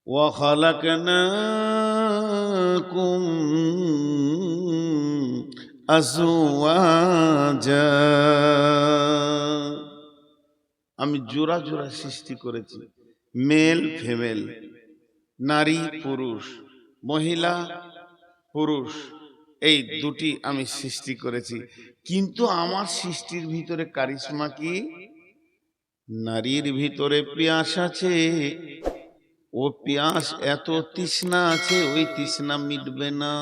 وخلقناكم أزواجا আমি জোড়া জোড়া সৃষ্টি করেছি, মেল ফিমেল, নারী পুরুষ, মহিলা পুরুষ, এই দুটি আমি সৃষ্টি করেছি। কিন্তু আমার সৃষ্টির ভিতরে কারিশমা কি? নারীর ভিতরে পিয়াস আছে, ও পিয়াস এত তৃষ্ণা আছে, ওই তৃষ্ণা মিটবে না।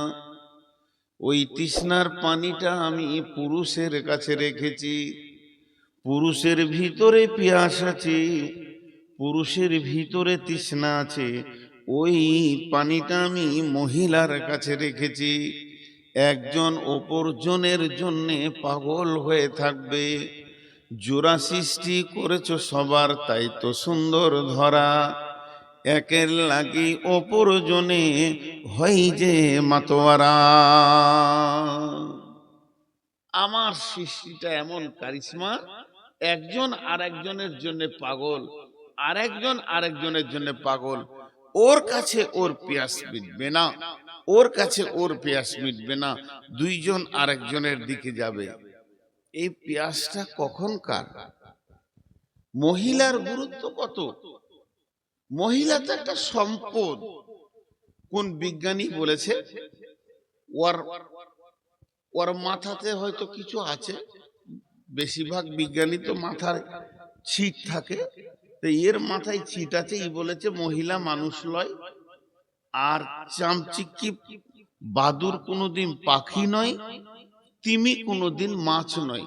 ওই তৃষ্ণার পানিটা আমি পুরুষের কাছে রেখেছি। পুরুষের ভিতরে পিয়াস আছে, পুরুষের ভিতরে তৃষ্ণা আছে, ওই পানিটা আমি মহিলার কাছে রেখেছি। একজন অপরজনের জন্যে পাগল হয়ে থাকবে। জোড়া সৃষ্টি করেছ সবার, তাই তো সুন্দর ধরা। একের লাগি অপরজনে হয় যে মাতোয়ারা। আমার সৃষ্টিটা এমন কারিশমা, একজন আরেকজনের জন্য পাগল, আরেকজন আরেকজনের জন্য পাগল। ওর কাছে ওর পিয়াস মিটবে না, ওর কাছে ওর পিয়াস মিটবে না, দুইজন আরেকজনের দিকে যাবে। এই পিয়াসটা কখনকার? মহিলার গুরুত্ব কত! মহিলা তো একটা সম্পদ। কোন বিজ্ঞানী বলেছে ওর ওর মাথাতে হয়তো কিছু আছে, বেশিরভাগ বিজ্ঞানী তো মাথার ছিট থাকে, তো এর মাথায় ছিট আছে। ই বলেছে মহিলা মানুষ লয়, আর চামচিকি বাদুর কোনোদিন পাখি নয়, তিমি কোনোদিন মাছ নয়।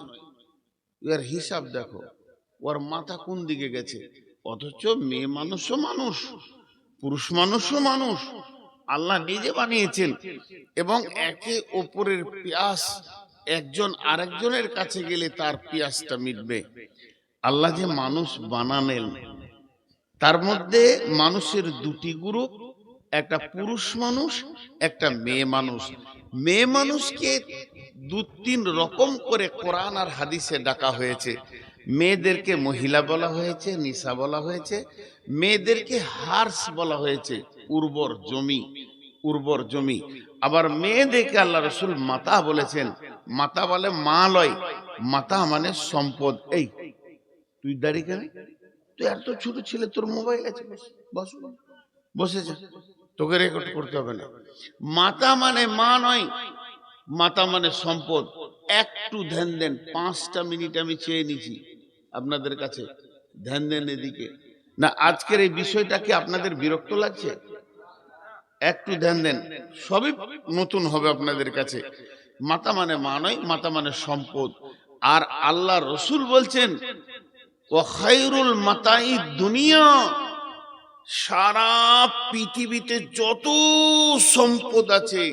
এর হিসাব দেখো, ওর মাথা কোন দিকে গেছে। অথচ মেয়ে মানুষও মানুষ, পুরুষ মানুষও মানুষ, আল্লাহ নিজে বানিয়েছেন। এবং একে অপরের পিয়াস, একজন আরেকজনের কাছে গেলে তার পিয়াসটা মিটবে। আল্লাহ যে মানুষ বানালেন, তার মধ্যে মানুষের দুটি গ্রুপ, একটা পুরুষ মানুষ, একটা মেয়ে মানুষ। মেয়ে মানুষকে দু তিন রকম করে কোরআন আর হাদিসে ডাকা হয়েছে। মেয়েদেরকে মহিলা বলা হয়েছে, নিসা বলা হয়েছে। মেয়েদেরকে হার্স বলা হয়েছে, উর্বর জমি, উর্বর জমি। আবার মেয়েদেরকে আল্লাহ রসুল মাতা বলেছেন। মাতা বলে মা লয়, মাতা মানে সম্পদ। এই তুই দাঁড়িয়ে কেন? তুই এত ছোট ছেলে, তোর মোবাইল আছে, বস, বসেছে, তোকে রেকর্ড করতে হবে না। মাতা মানে মা নয়, মাতা মানে সম্পদ। একটু ধ্যান দেন, 5টা মিনিট আমি চেয়ে নিছি আপনাদের কাছে, ধ্যান দেন এদিকে। না আজকের এই বিষয়টা কি আপনাদের বিরক্ত লাগছে? একটু ধ্যান দেন, সবই নতুন হবে আপনাদের কাছে। মাতা মানে মা নয়, মাতা মানে সম্পদ। আর আল্লাহ রসুল বলছেন ও খায়রুল মাতাই দুনিয়া, সারা পৃথিবীতে যত সম্পদ আছে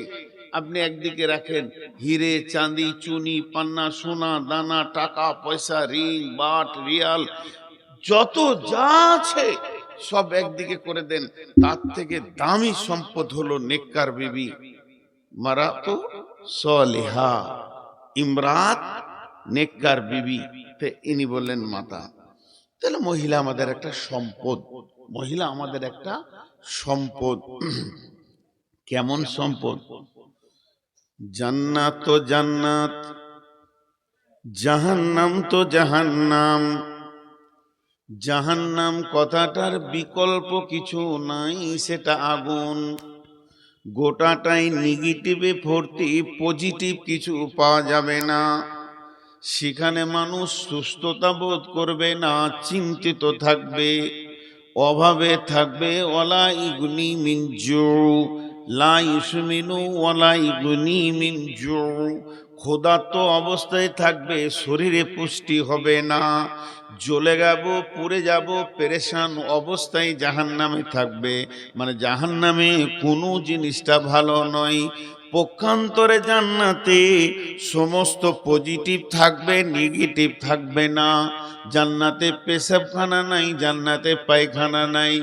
আপনি একদিকে রাখেন, হিরে চাঁদি চুনি পান্না সোনা দানা টাকা পয়সা রিং বাট রিয়াল যত যা আছে সব একদিকে করে দেন। তার থেকে দামি সম্পদ হলো নেককার বিবি, মারাতো সলিহা, ইমরাত, নেককার বিবি। ইনি বললেন মাতা। তাহলে মহিলা আমাদের একটা সম্পদ, মহিলা আমাদের একটা সম্পদ। কেমন সম্পদ? জান্নাত তো জান্নাত, জাহান্নাম তো জাহান্নাম। জাহান্নাম কথাটার বিকল্প কিছু নাই, সেটা আগুন। গোটাটাই নেগেটিভে ভর্তি, পজিটিভ কিছু পাওয়া যাবে না। সেখানে মানুষ সুস্থতা বোধ করবে না, চিন্তিত থাকবে, অভাবে থাকবে। ওয়ালা ইগনি মিন জু, লা ইউসমিনু ওয়ালা ইগনি মিন জু। ক্ষুধার্ত অবস্থায় থাকবে, শরীরে পুষ্টি হবে না, জ্বলে যাব, পুড়ে যাব, পেরেশান অবস্থায় জাহান্নামে থাকবে। মানে জাহান্নামে কোনো জিনিসটা ভালো নয়। পক্ষান্তরে জান্নাতে সমস্ত পজিটিভ থাকবে, নেগেটিভ থাকবে না। জান্নাতে পেশাবখানা নাই, জান্নাতে পায়খানা নাই,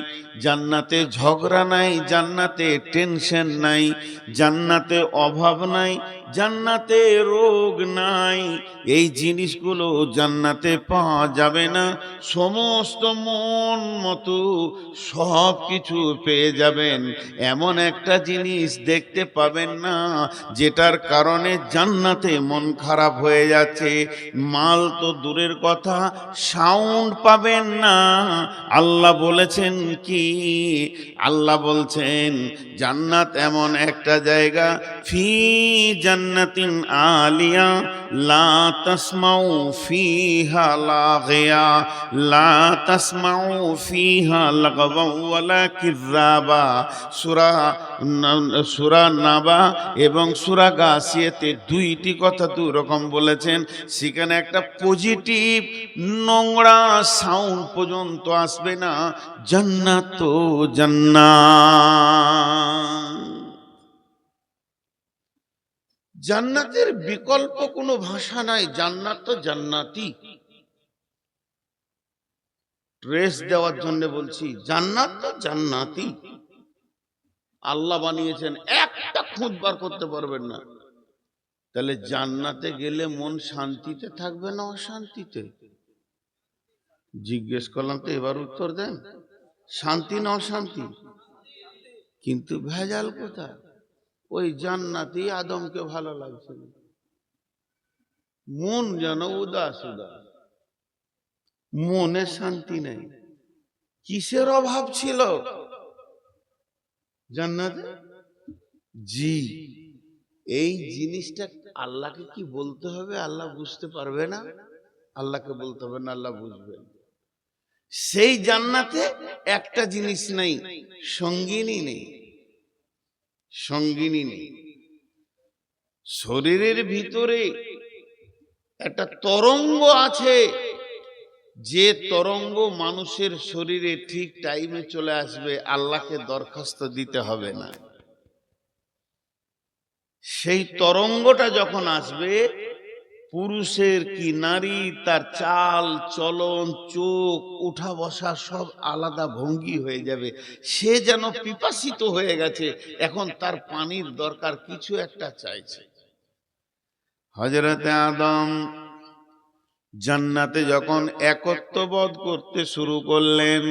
জান্নাতে ঝগড়া নাই, জান্নাতে টেনশন নাই, জান্নাতে অভাব নাই, জান্নাতে রোগ নাই। এই জিনিসগুলো জান্নাতে পাওয়া যাবে না। সমস্ত মন মতো সব কিছু পেয়ে যাবেন, এমন একটা জিনিস দেখতে পাবেন না যেটার কারণে জান্নাতে মন খারাপ হয়ে যাচ্ছে। মাল তো দূরের কথা, সাউন্ড পাবেন না। আল্লাহ বলেছেন কি, আল্লাহ বলছেন জান্নাত এমন একটা জায়গা, ফি জান্নাতিন আলিয়া লা তাসমাউ ফিহা লাগিয়া লা তাসমাউ ফিহা লাগওয়া ওয়ালা কিযাবা। সূরা নাবা এবং সূরা গাসিয়াতে দুইটি কথা দুই রকম বলেছেন। সেখানে একটা পজিটিভ নোংরা সাউন্ড পর্যন্ত আসবে না। জান্নাত তো জান্নাত, জান্নাতের বিকল্প কোনো ভাষা নাই। জান্নাত তো জান্নাতি। ট্রেস দেওয়ার জন্য বলছি, জান্নাত তো জান্নাতি। আল্লাহ বানিয়েছেন, একটা খুঁজ বার করতে পারবেন না। তাহলে জান্নাতে গেলে মন শান্তিতে থাকবে না অশান্তিতে? জিজ্ঞেস করলাম তো, এবার উত্তর দেন। শান্তি না অশান্তি? কিন্তু ভেজাল কোথায়? ওই জান্নাতি আদমকে ভালো লাগছিল, মন যেন উদাস উদাস, মনে শান্তি নেই। কিসের অভাব ছিল জান্নাতে? জি, এই জিনিসটা আল্লাহকে কি বলতে হবে? আল্লাহ বুঝতে পারবে না? আল্লাহকে বলতে হবে না, আল্লাহ বুঝবেন। সেই জান্নাতে একটা জিনিস নেই, সঙ্গিনী নেই। সঙ্গিনী নেই। শরীরের ভিতরে একটা তরঙ্গ আছে, যে তরঙ্গ মানুষের শরীরে ঠিক টাইমে চলে আসবে, আল্লাহকে দরখাস্ত দিতে হবে না। সেই তরঙ্গটা যখন আসবে, পুরুষের কি নারী, তার চাল চলন, চোখ, উঠা বসা সব আলাদা ভঙ্গি হয়ে যাবে। সে যেন পিপাসিত হয়ে গেছে, এখন তার পানির দরকার, কিছু একটা চাইছে। হযরতে আদম জান্নাতে যখন একত্ববোধ করতে শুরু করলেন,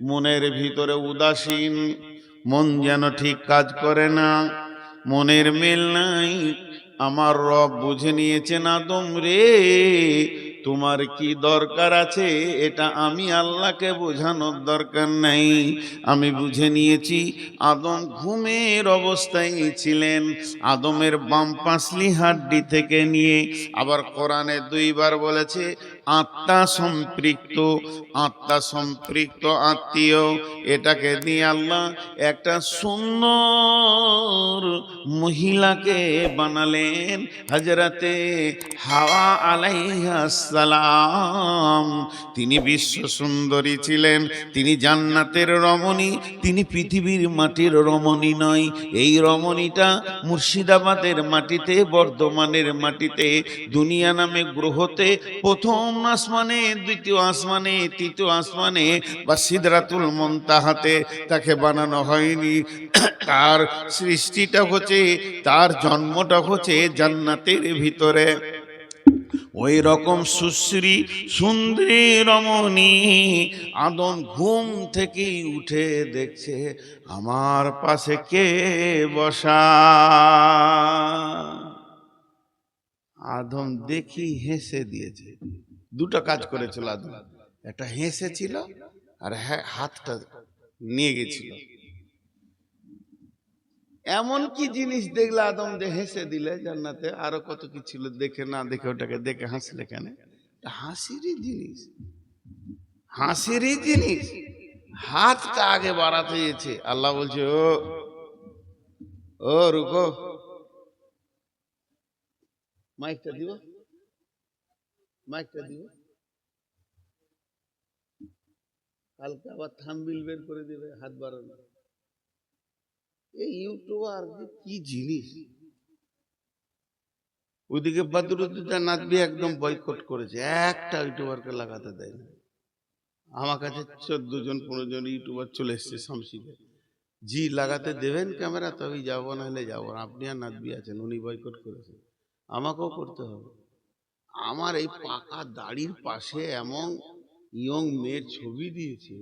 মনের ভিতরে উদাসীন, মন যেন ঠিক কাজ করে না, মনের মিল নাই। আমার রব বুঝে নিয়েছেন, আদম রে তোমার কি দরকার আছে এটা আমি আল্লাহকে বোঝানোর দরকার নাই, আমি বুঝে নিয়েছি। আদম ঘুমের অবস্থায় ছিলেন। আদমের বাম পাঁচলি হাড্ডি থেকে নিয়ে, আবার কোরআনে দুইবার বলেছে আত্মা সম্পৃক্ত, আত্মা সম্পৃক্ত আত্মীয়, এটাকে দিয়ে আল্লাহ একটা সুন্দর মহিলাকে বানালেন, হযরতে হাওয়া আলাইহিস সালাম। তিনি বিশ্ব সুন্দরী ছিলেন, তিনি জান্নাতের রমণী, তিনি পৃথিবীর মাটির রমণী নয়। এই রমণীটা মুর্শিদাবাদের মাটিতে, বর্ধমানের মাটিতে, দুনিয়া নামে গ্রহতে প্রথম আসমানে, দ্বিতীয় আসমানে, তৃতীয় আসমানে বা সিদরাতুল মুনতাহাতে তাকে বানানো হয়নি। তার সৃষ্টিটা হচ্ছে, তার জন্মটা হচ্ছে জান্নাতের ভিতরে। ওই রকম সুশ্রী সুন্দরী রমণী আদম ঘুম থেকে উঠে দেখছে আমার পাশে কে বসা। আদম দেখি হেসে দিয়েছে। দুটো কাজ করেছিল আদম, একটা হেসেছিল আর হাতটা নিয়ে গেছিল। এমন কি জিনিস দেখলে আদম যে হেসে দিলে? জান্নাতে আরো কত কি ছিল, দেখে না দেখে ওটাকে দেখে হাসলে কেন? হাসিরই জিনিস, হাসিরই জিনিস। হাতটা আগে বাড়াতে গেছে, আল্লাহ বলছে ও ও রুকো। মাইকটা দিব, মাইকটা দিব, কালকে আবার থাম্বনেইল বের করে দেবে হাত বাড়ানো। এই ইউটিউবার কি জিনিস! ওইদিকে বদরুদ্দোজা নাদবি একদম বয়কট করেছে, একটা ইউটিউবারকে লাগাতে দেয় না। আমার কাছে 14 জন 15 জন ইউটিউবার চলে এসছে শামসিকে, জি লাগাতে দেবেন ক্যামেরা তবেই যাবো, না হলে যাবো না। আপনি আর নাদবি আছেন, উনি বয়কট করেছেন, আমাকেও করতে হবে। আমার এই পাকা দাড়ির পাশে এমন ইয়ং মেয়ের ছবি দিয়েছে,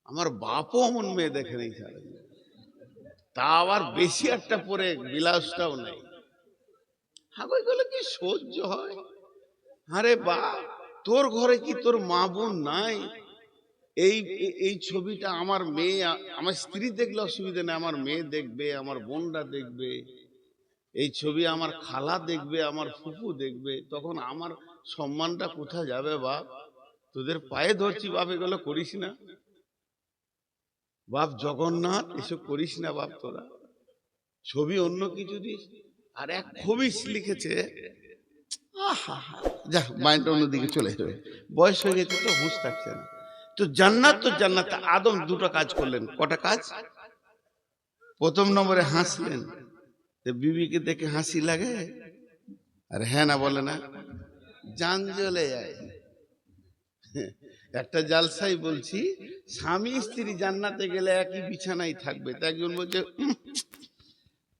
আমার বাপও এমন মেয়ে দেখে নেই সারা জীবন। তা আবার বেশি একটা পরে বিলাসটাও নেই। হ্যাঁ বলে কি সহ্য হয়? আরে বা, তোর ঘরে কি তোর মা বোন নাই? এই এই ছবিটা আমার মেয়ে, আমার স্ত্রী দেখলে অসুবিধা নেই, আমার মেয়ে দেখবে, আমার বোনরা দেখবে, এই ছবি আমার খালা দেখবে, আমার ফুফু দেখবে, তখন আমার সম্মানটা কোথায় যাবে বাপ? তোদের পায়ে ধরছি বাপ, এগুলো করিস না বাপ। জগন্নাথ এসব করিস না বাপ। তোরা ছবি অন্য কিছু দিস। আর এক খবিস লিখেছে, আহা, যা মাইন্ড অন্যদিকে চলে যাবে, বয়স হয়ে গেছে তো হুঁশ থাকছে না। তো জান্নাত, তো জান্নাত আদম দুটো কাজ করলেন। কটা কাজ? প্রথম নম্বরে হাসলেন, বিবিকে দেখে হাসি লাগে? আর হ্যাঁ না বলে না, জান জ্বলে যায়। একটা জালসাই বলছি, স্বামী স্ত্রী জান্নাতে গেলে একই বিছানায় থাকবে। তা একজন বলছে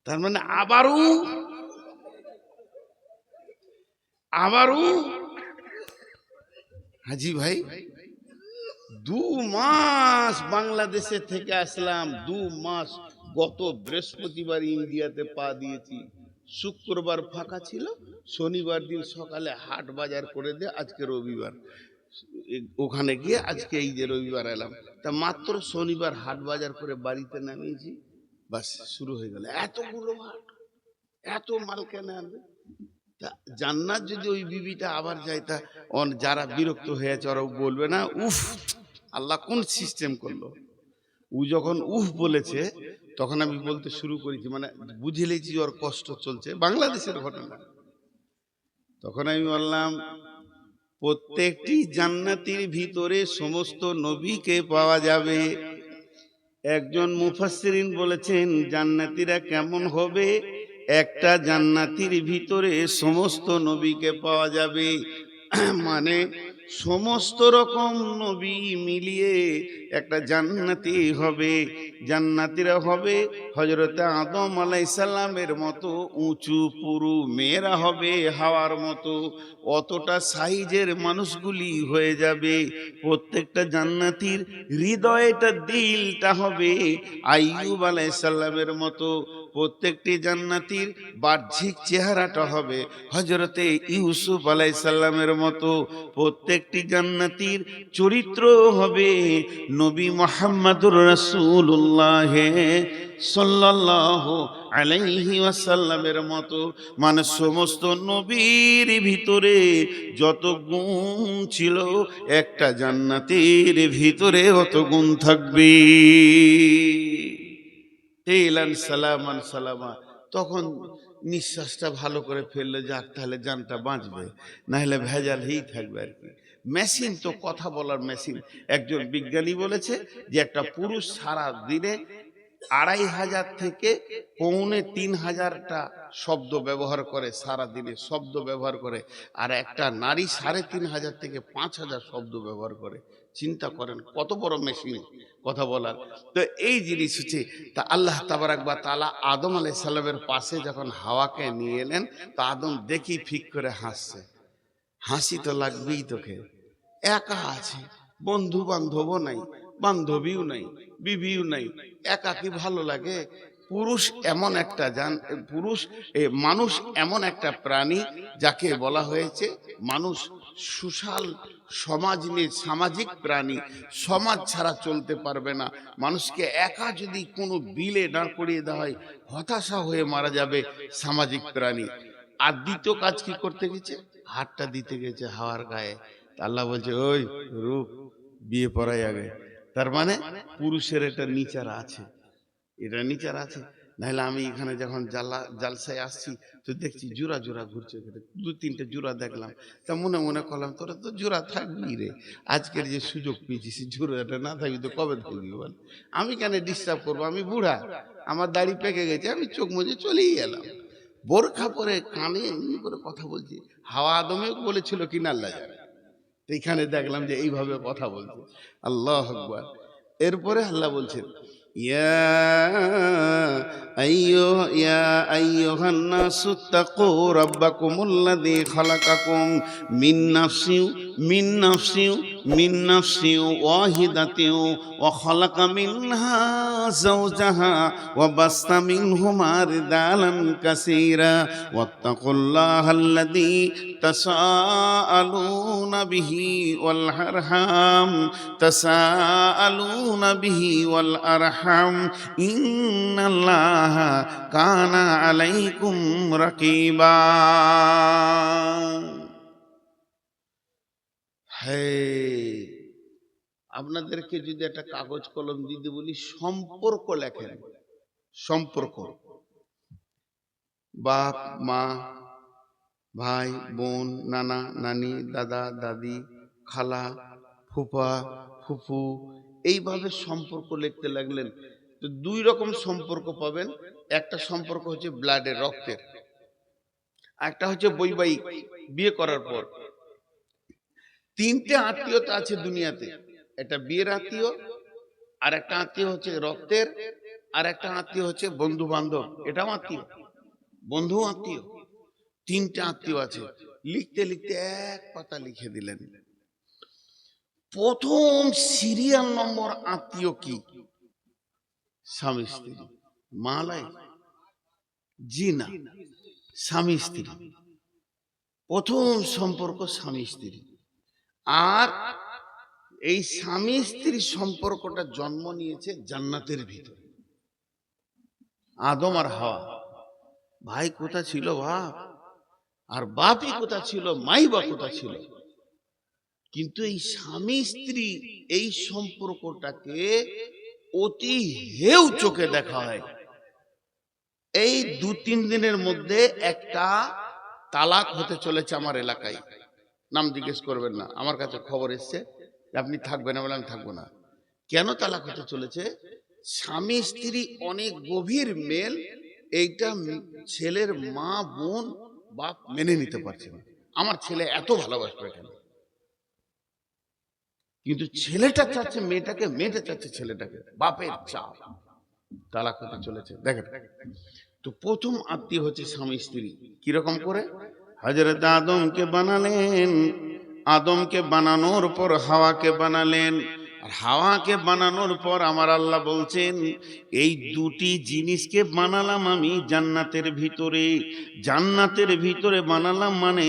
তার মানে আবারও আবারও হাজি ভাই 2 মাস বাংলাদেশে থেকে আসলাম, 2 মাস। গত বৃহস্পতিবার ইন্ডিয়াতে পা দিয়েছি, শুক্রবার ফাঁকা ছিল, শনিবার দিন সকালে হাট বাজার করে দিয়ে আজকে রবিবার, ওখানে গিয়ে আজকে এই যে রবিবার এলাম। তা মাত্র শনিবার হাট বাজার করে বাড়িতে নামিয়েছি, বাস শুরু হয়ে গেল এতগুলো হাট, এত মাল কেন আনবে? তা জান্নাত যদি ওই বিবিটা আবার যায়, তা যারা বিরক্ত হয়েছে ওরা বলবে না উফ আল্লাহ কোন সিস্টেম করলো? ও যখন উফ বলেছে তখন আমি বলতে শুরু করেছি, মানে বুঝেলেছি ওর কষ্ট চলছে, বাংলাদেশের ঘটনা। তখন আমি বললাম প্রত্যেকটি জান্নাতির ভিতরে সমস্ত নবীকে পাওয়া যাবে। একজন মুফাসসিরিন বলেছেন জান্নাতীরা কেমন হবে? একটা জান্নাতীর ভিতরে সমস্ত নবীকে পাওয়া যাবে, মানে সমস্ত রকম নবী মিলিয়ে একটা জান্নাতি হবে। জান্নাতীরা হবে হযরত আদম আলাইহিস সালামের মতো উঁচু পুরু, মেয়েরা হবে হাওয়ার মতো, অতটা সাইজের মানুষগুলি হয়ে যাবে। প্রত্যেকটা জান্নাতীর হৃদয়টা, দিলটা হবে আইয়ুব আলাইহিস সালামের মতো। প্রত্যেকটি জান্নাতীর বাহ্যিক চেহারাটা হবে হযরতে ইউসুফ আলাইহিস সালামের মতো। প্রত্যেকটি জান্নাতীর চরিত্র হবে নবী মুহাম্মদুর রাসূলুল্লাহ সাল্লাল্লাহু আলাইহি ওয়াসাল্লামের মতো। মানে সমস্ত নবীর ভিতরে যত গুণ ছিল, একটা জান্নাতীর ভিতরে অত গুণ থাকবে। তেলান সালামান সালামা। তখন নিঃশ্বাসটা ভালো করে ফেললে, যাক তাহলে জানটা বাঁচবে, না হলে ভেজালই থাকবে আর কি। মেশিন তো কথা বলার মেশিন। একজন বিজ্ঞানী বলেছে যে একটা পুরুষ সারা দিনে 2500 থেকে 2500টা শব্দ ব্যবহার করে, সারা দিনে শব্দ ব্যবহার করে। আর একটা নারী 3500 থেকে 5000 শব্দ ব্যবহার করে। চিন্তা করেন কত বড় মেশিন কথা বলার। তো এই জিনিস হচ্ছে, তা আল্লাহ তাবারাক ওয়া তাআলা আদম আলাইহিস সালামের পাশে যখন হাওয়াকে নিয়ে এলেন, তা আদম দেখি ফিক করে হাসছে। হাসি তো লাগবেই তোকে, একা আছে, বন্ধু বান্ধবও নাই, বান্ধবীও নাই, বিবিও নাই, একা কি ভালো লাগে? পুরুষ এমন একটা মানুষ এমন একটা প্রাণী যাকে বলা হয়েছে মানুষ সোশ্যাল, সমাজ নিয়ে সামাজিক প্রাণী। সমাজ ছাড়া চলতে পারবে না। মানুষকে একা যদি কোনো বিলে দাঁড় করিয়ে দেওয়া হয়, হতাশা হয়ে মারা যাবে। সামাজিক প্রাণী। আর দ্বিতীয় কাজ কি করতে গেছে? হাতটা দিতে গেছে হাওয়ার গায়ে। আল্লাহ বলছে ওই রূপ বিয়ে পড়াই আগে। তার মানে পুরুষের এটা নিচার আছে, এটা নিচার আছে। নাহলে আমি এখানে যখন জালসায় আসছি তো দেখছি জোড়া জোড়া ঘুরছে, 2-3টে জোড়া দেখলাম। তা মনে মনে করলাম তোরা তো জোড়া থাকবি রে, আজকের যে সুযোগ পেয়েছিস জোড়াটা না থাকবি তো কবে থাকবি বল? আমি কেন ডিস্টার্ব করবো? আমি বুড়া, আমার দাড়ি পেকে গেছে, আমি চোখ মুজে চলেই এলাম। বোরখা পরে কানে এমনি করে কথা বলছি। হাওয়া আদমেও বলেছিল কিনা আল্লাহ জানে। এখানে দেখলাম যে এইভাবে কথা বলছে। আল্লাহু আকবার। এরপরে আল্লাহ বলছেন, ইয়া আইয়ুহান নাসু তাকু রাব্বাকুমুল্লাযী খালাকাকুম মিন নাফসিন ওয়াহিদাতিন ওয়া খালাকা মিনহা যাওজাহা ওয়া বাসসা মিনহুমা রিজালান কাসীরা ওয়াত্তাকুল্লাহাল্লাযী তাসাআলুনা বিহি ওয়াল আরহাম ইন্নাল্লাহা কানা আলাইকুম রাকিবা। হে, আপনাদেরকে যদি একটা কাগজ কলম দিতে বলি, সম্পর্ক লেখেন। সম্পর্ক, বাপ মা, ভাই বোন, নানা নানি, দাদা দাদি, খালা ফুফা ফুফু, এইভাবে সম্পর্ক লিখতে লাগলেন। তো দুই রকম সম্পর্ক পাবেন। একটা সম্পর্ক হচ্ছে ব্লাডের, রক্তের। একটা হচ্ছে বৈবাহিক, বিয়ে করার পর। তিনটে আত্মীয়তা আছে দুনিয়াতে। একটা বিয়ের আত্মীয়, আর একটা আত্মীয় হচ্ছে রক্তের, আর একটা আত্মীয় হচ্ছে বন্ধু বান্ধব, এটাও আত্মীয়, বন্ধু আত্মীয়। তিনটে আত্মীয় আছে। লিখতে লিখতে এক পাতা লিখে দিলেন। প্রথম সিরিয়াল নম্বর আত্মীয় কি? স্বামী স্ত্রী। মালাই? জি না, স্বামী স্ত্রী। প্রথম সম্পর্ক স্বামী স্ত্রী। আর এই স্বামী স্ত্রী সম্পর্কটা জন্ম নিয়েছে জান্নাতের ভিতরে। আদম আর হাওয়া। ভাই কোথা ছিল বাপ, আর বাপই কোথা ছিল, মাই বা কোথা ছিল। কিন্তু এই স্বামী স্ত্রী এই সম্পর্কটাকে অতি হেউ চোখে দেখা হয়। এই 2-3 দিনের মধ্যে একটা তালাক হতে চলেছে আমার এলাকায়। নাম জিজ্ঞেস করবেন না, আমার কাছে খবর এসছে। আপনি থাকবেন? বলে আমি থাকবো না। কেন তালাক হতে চলেছে? স্বামী স্ত্রী অনেক গভীর মেল, এইটা ছেলের মা বোন বাপ মেনে নিতে পারছে না। আমার ছেলে এত ভালোবাসবে কেন? কিন্তু ছেলেটা চাচ্ছে মেয়েটাকে, মেয়েটা চাচ্ছে ছেলেটাকে। বাপের চাপ। তালাক হতে চলেছে। দেখেন, তো প্রথম আত্মীয় হচ্ছে স্বামী স্ত্রী। কিরকম করে? হযরত আদমকে বানালেন, আদমকে বানানোর পর হাওয়াকে বানালেন, আর হাওয়াকে বানানোর পর আমার আল্লাহ বলছেন, এই দুটি জিনিসকে বানালাম আমি জান্নাতের ভিতরে। জান্নাতের ভিতরে বানালাম মানে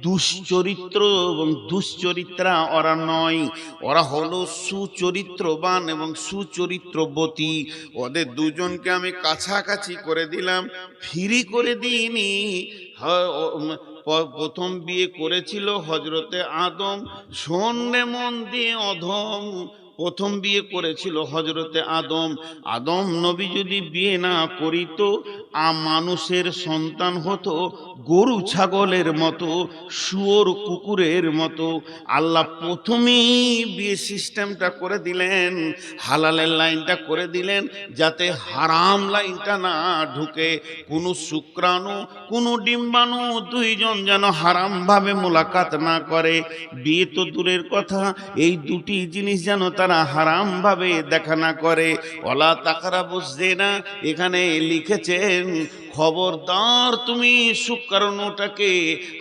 দুশ্চরিত্র এবং দুশ্চরিত্রা ওরা নয়, ওরা হলো সুচরিত্রবান এবং সুচরিত্রবতী। ওদের দুজনকে আমি কাছাকাছি করে দিলাম, ফ্রি করে দিইনি। প্রথম বিয়ে করেছিল হযরতে আদম। শোনে মন দিয়ে অধম, প্রথম বিয়ে করেছিল হযরতে আদম। আদম নবী যদি বিয়ে না করিত, মানুষের সন্তান হতো গরু ছাগলের মতো, শুয়োর কুকুরের মতো। আল্লাহ প্রথমেই বিয়ে সিস্টেমটা করে দিলেন, হালালের লাইনটা করে দিলেন, যাতে হারাম লাইনটা না ঢুকে। কোনো শুক্রাণু, কোনো ডিম্বাণু দুইজন যেন হারাম ভাবে মোলাকাত না করে। বিয়ে তো দূরের কথা, এই দুটি জিনিস যেন তারা হারাম ভাবে দেখা না করে। ওয়ালা তাকরাবুজ জিনা, এখানে লিখেছেন খবরদার তুমি শুক্রাণুটাকে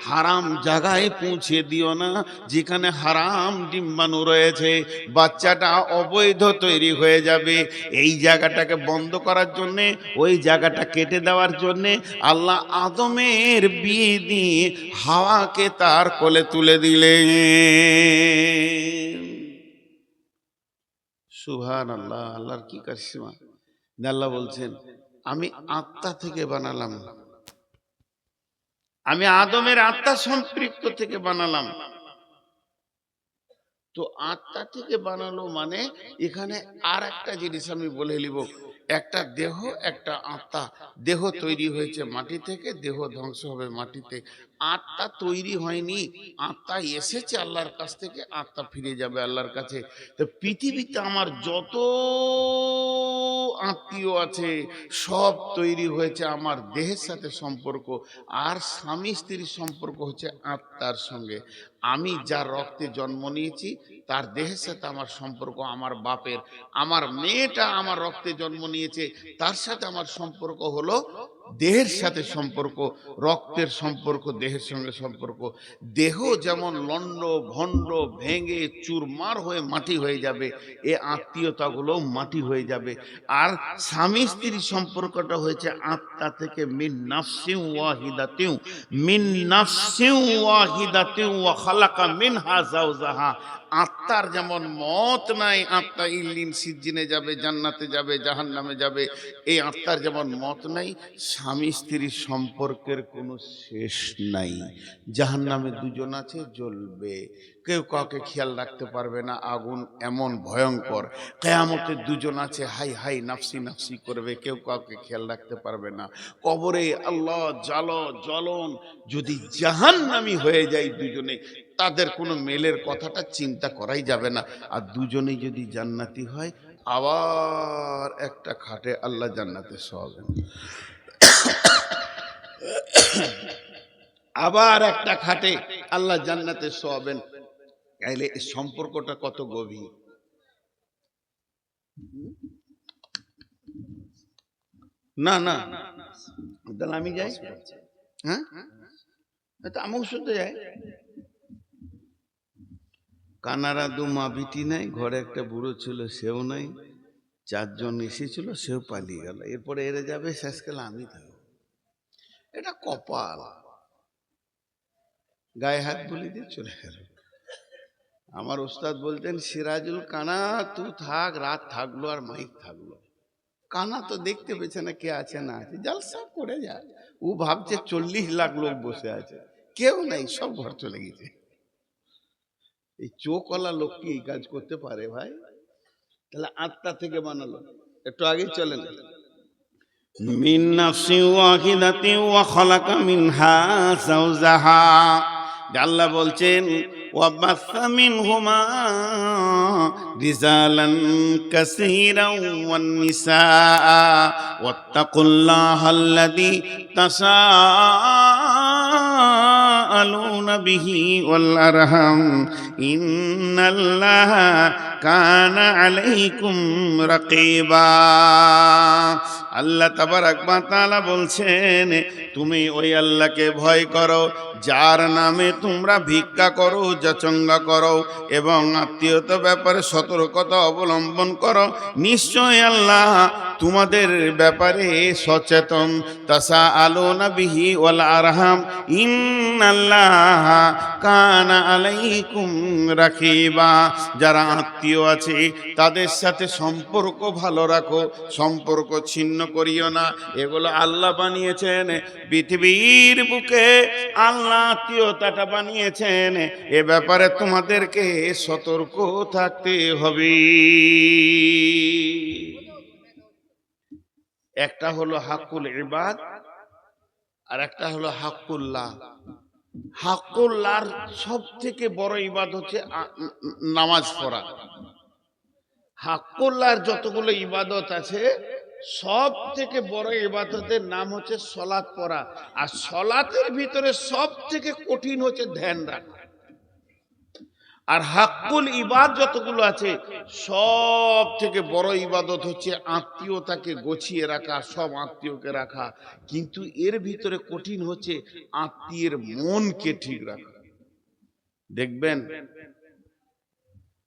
হারাম জায়গায় পৌঁছে দিও না, যেখানে হারাম ডিম্বাণু রয়েছে। বাচ্চাটা অবৈধ তৈরি হয়ে যাবে। এই জায়গাটাকে বন্ধ করার জন্যে, ওই জায়গাটা কেটে দেওয়ার জন্যে আল্লাহ আদমের বিয়ে দিয়ে হাওয়াকে তার কোলে তুলে দিলেন। সুবহানাল্লাহ। আল্লাহর কি কারিশমা। আল্লাহ বলছেন, আমি আত্মা থেকে বানালাম, আমি আদমের আত্মা সম্পৃক্ত থেকে বানালাম। তো আত্মা থেকে বানালো মানে এখানে আর একটা জিনিস আমি বলে নিব। একটা দেহ, একটা আত্মা। দেহ তৈরি হয়েছে মাটি থেকে, দেহ ধ্বংস হবে মাটিতে। আত্মা তৈরি হয়নি, আত্মা এসেছে আল্লাহর কাছ থেকে, আত্মা ফিরে যাবে আল্লাহর কাছে। তো পৃথিবীতে আমার যত আত্মীয় আছে, সব তৈরি হয়েছে আমার দেহের সাথে সম্পর্ক। আর স্বামী স্ত্রীর সম্পর্ক হচ্ছে আত্মার সঙ্গে। আমি যার রক্তে জন্ম নিয়েছি তার দেহের সাথে আমার সম্পর্ক আমার বাপের। আমার মেয়েটা আমার রক্তে জন্ম নিয়েছে, তার সাথে আমার সম্পর্ক হলো দেহের সাথে সম্পর্ক, রক্তের সম্পর্ক, দেহের সঙ্গে সম্পর্ক। দেহ যেমন লন্ড ভন্ড ভেঙে চুরমার হয়ে মাটি হয়ে যাবে, এ আত্মীয়তাগুলো মাটি হয়ে যাবে। আর স্বামী স্ত্রীর সম্পর্কটা হয়েছে আত্মা থেকে, মিন নাফসিন ওয়াহিদাতিন, মিন নাফসিন ওয়াহিদাতিন ওয়া খালাকা মিনহা যাওজাহা। আত্মার যেমন মত নাই, আত্মা ইল্লিন সিজ্জিনে যাবে, জান্নাতে যাবে, জাহান্নামে যাবে, এই আত্মার যেমন মত নাই, স্বামী স্ত্রীর সম্পর্কের কোনো শেষ নাই। জাহান্নামে দুজন আছে, জ্বলবে, কেউ কাউকে খেয়াল রাখতে পারবে না, আগুন এমন ভয়ঙ্কর। কিয়ামতে দুজন আছে, হাই হাই নাফসি নাফসি করবে, কেউ কাউকে খেয়াল রাখতে পারবে না। কবরে আল্লাহ জ্বলন। যদি জাহান্নামী হয়ে যায় দুজনে, তাদের কোনো মেলের কথাটা চিন্তা করাই যাবে না। আর দুজনেই যদি জান্নাতি হয়, আবার একটা খাটে আল্লাহ জান্নাতে শোয়াবেন, আবার একটা খাটে আল্লাহ জান্নাতে শোয়াবেন। তাইলে এই সম্পর্কটা কত গভীর। না না, তাহলে আমি যাই। হ্যাঁ, আমার শুনতে যাই। কানারা দু মা বিটি নাই, ঘরে একটা বুড়ো ছিল, সেও নাই, চারজন এসেছিল, সেও পালিয়ে গেল। এরপরে এরে যাবে, শেষকালে আমি থাকবো। এটা কপাল। গায়ে হাত বলি দিয়ে চলে গেল। আমার ওস্তাদ বলতেন, সিরাজুল কানা তুই থাক, রাত থাকলো আর মাইক থাকলো। কানা তো দেখতে পেয়েছে না কে আছে না আছে, জলসা করে যায়। ও ভাবছে 40 লাখ লোক বসে আছে, কেউ নাই, সব ঘর চলে গেছে। এই চোখওয়ালা লোক কি এই কাজ করতে পারে ভাই? তাহলে আত্মা থেকে বানালো। একটু আগে চলেন, মিন নাফসিন ওয়াহিদাতিন ওয়া খালাকা মিনহা যাওজাহা। আল্লাহ বলছেন, ওয়া বাসা মিনহুমা রিজালান কাসীরান ওয়ান নিসা ওয়াত্তাকুল্লাহাল্লাযী তাসাআলুনা বিহি ওয়াল আরহাম ইন্নাল্লাহা কানা আলাইকুম রাকীবা। আল্লাহ তাবারাক ওয়া তাআলা বলছেন, তুমি ওই আল্লাহকে ভয় করো যার নামে তোমরা ভিক্ষা করো, যাচঙ্গা করো এবং আত্মীয়তা ব্যাপারে সতর্কতা অবলম্বন করো। নিশ্চয় আল্লাহ তোমাদের ব্যাপারে সচেতন। তাসাআলুনা বিহি ওয়াল আরহাম ইন্নাল্লাহা কানা আলাইকুম রাকিবা। যারা আত্মীয় আছে তাদের সাথে সম্পর্ক ভালো রাখো, সম্পর্ক ছিন্ন করিও না। এগুলো আল্লাহ বানিয়েছেন। পৃথিবীর বুকে আল্লাহ আত্মীয়তাটা বানিয়েছেন, এ ব্যাপারে তোমাদেরকে সতর্ক থাকতে হবে। একটা হলো হাক্কুল ইবাদ, আর একটা হলো হাক্কুল্লাহ। হাক্কুল্লাহর সব থেকে বড় ইবাদ হচ্ছে নামাজ পড়া। হাক্কুল্লাহর যতগুলো ইবাদত আছে, সব থেকে বড় ইবাদতের নাম হচ্ছে সলাত পড়া। আর সলাতের ভিতরে সব থেকে কঠিন হচ্ছে ধ্যান রাখা। আর হাক্কুল ইবাদ যতগুলো আছে, সব থেকে বড় ইবাদত হচ্ছে আত্মীয়তাকে গছিয়ে রাখা, সব আত্মীয়কে রাখা। কিন্তু এর ভিতরে কঠিন হচ্ছে আত্মীয়ের মনকে ঠিক রাখা। দেখবেন,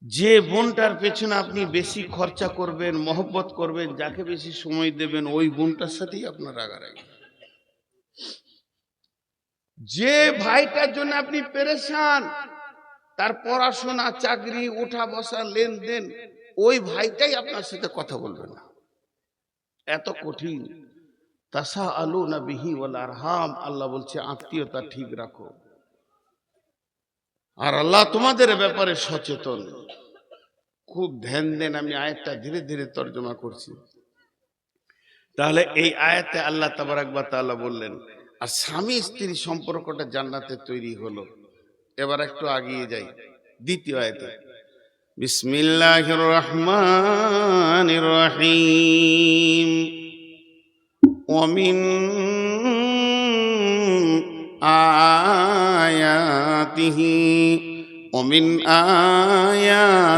যে বোনটার পেছনে আপনি বেশি খরচা করবেন, মহব্বত করবেন, যাকে বেশি সময় দেবেন, ওই বোনটার সাথেই আপনার রাগারাগি। যে ভাইটার জন্য আপনি পেরেশান, তার পড়াশোনা, চাকরি, ওঠা বসা, লেনদেন, ওই ভাইটাই আপনার সাথে কথা বলবে না। এত কঠিন। তাসাআলুনা বিহি ওয়াল আরহাম, আল্লাহ বলছে আত্মীয়তা ঠিক রাখো। আর আল্লাহ তোমাদের ব্যাপারে সচেতন। খুব ধ্যান দেন, আমি আয়াতটা ধীরে ধীরে তর্জমা করছি। তাহলে এই আয়াতে আল্লাহ তাবারাক ওয়া তাআলা বললেন, আর স্বামী স্ত্রীর সম্পর্কটা জান্নাতে তৈরি হলো। এবার একটু আগিয়ে যাই দ্বিতীয় আয়াতে। বিসমিল্লাহির রহমানির রহিম। ومن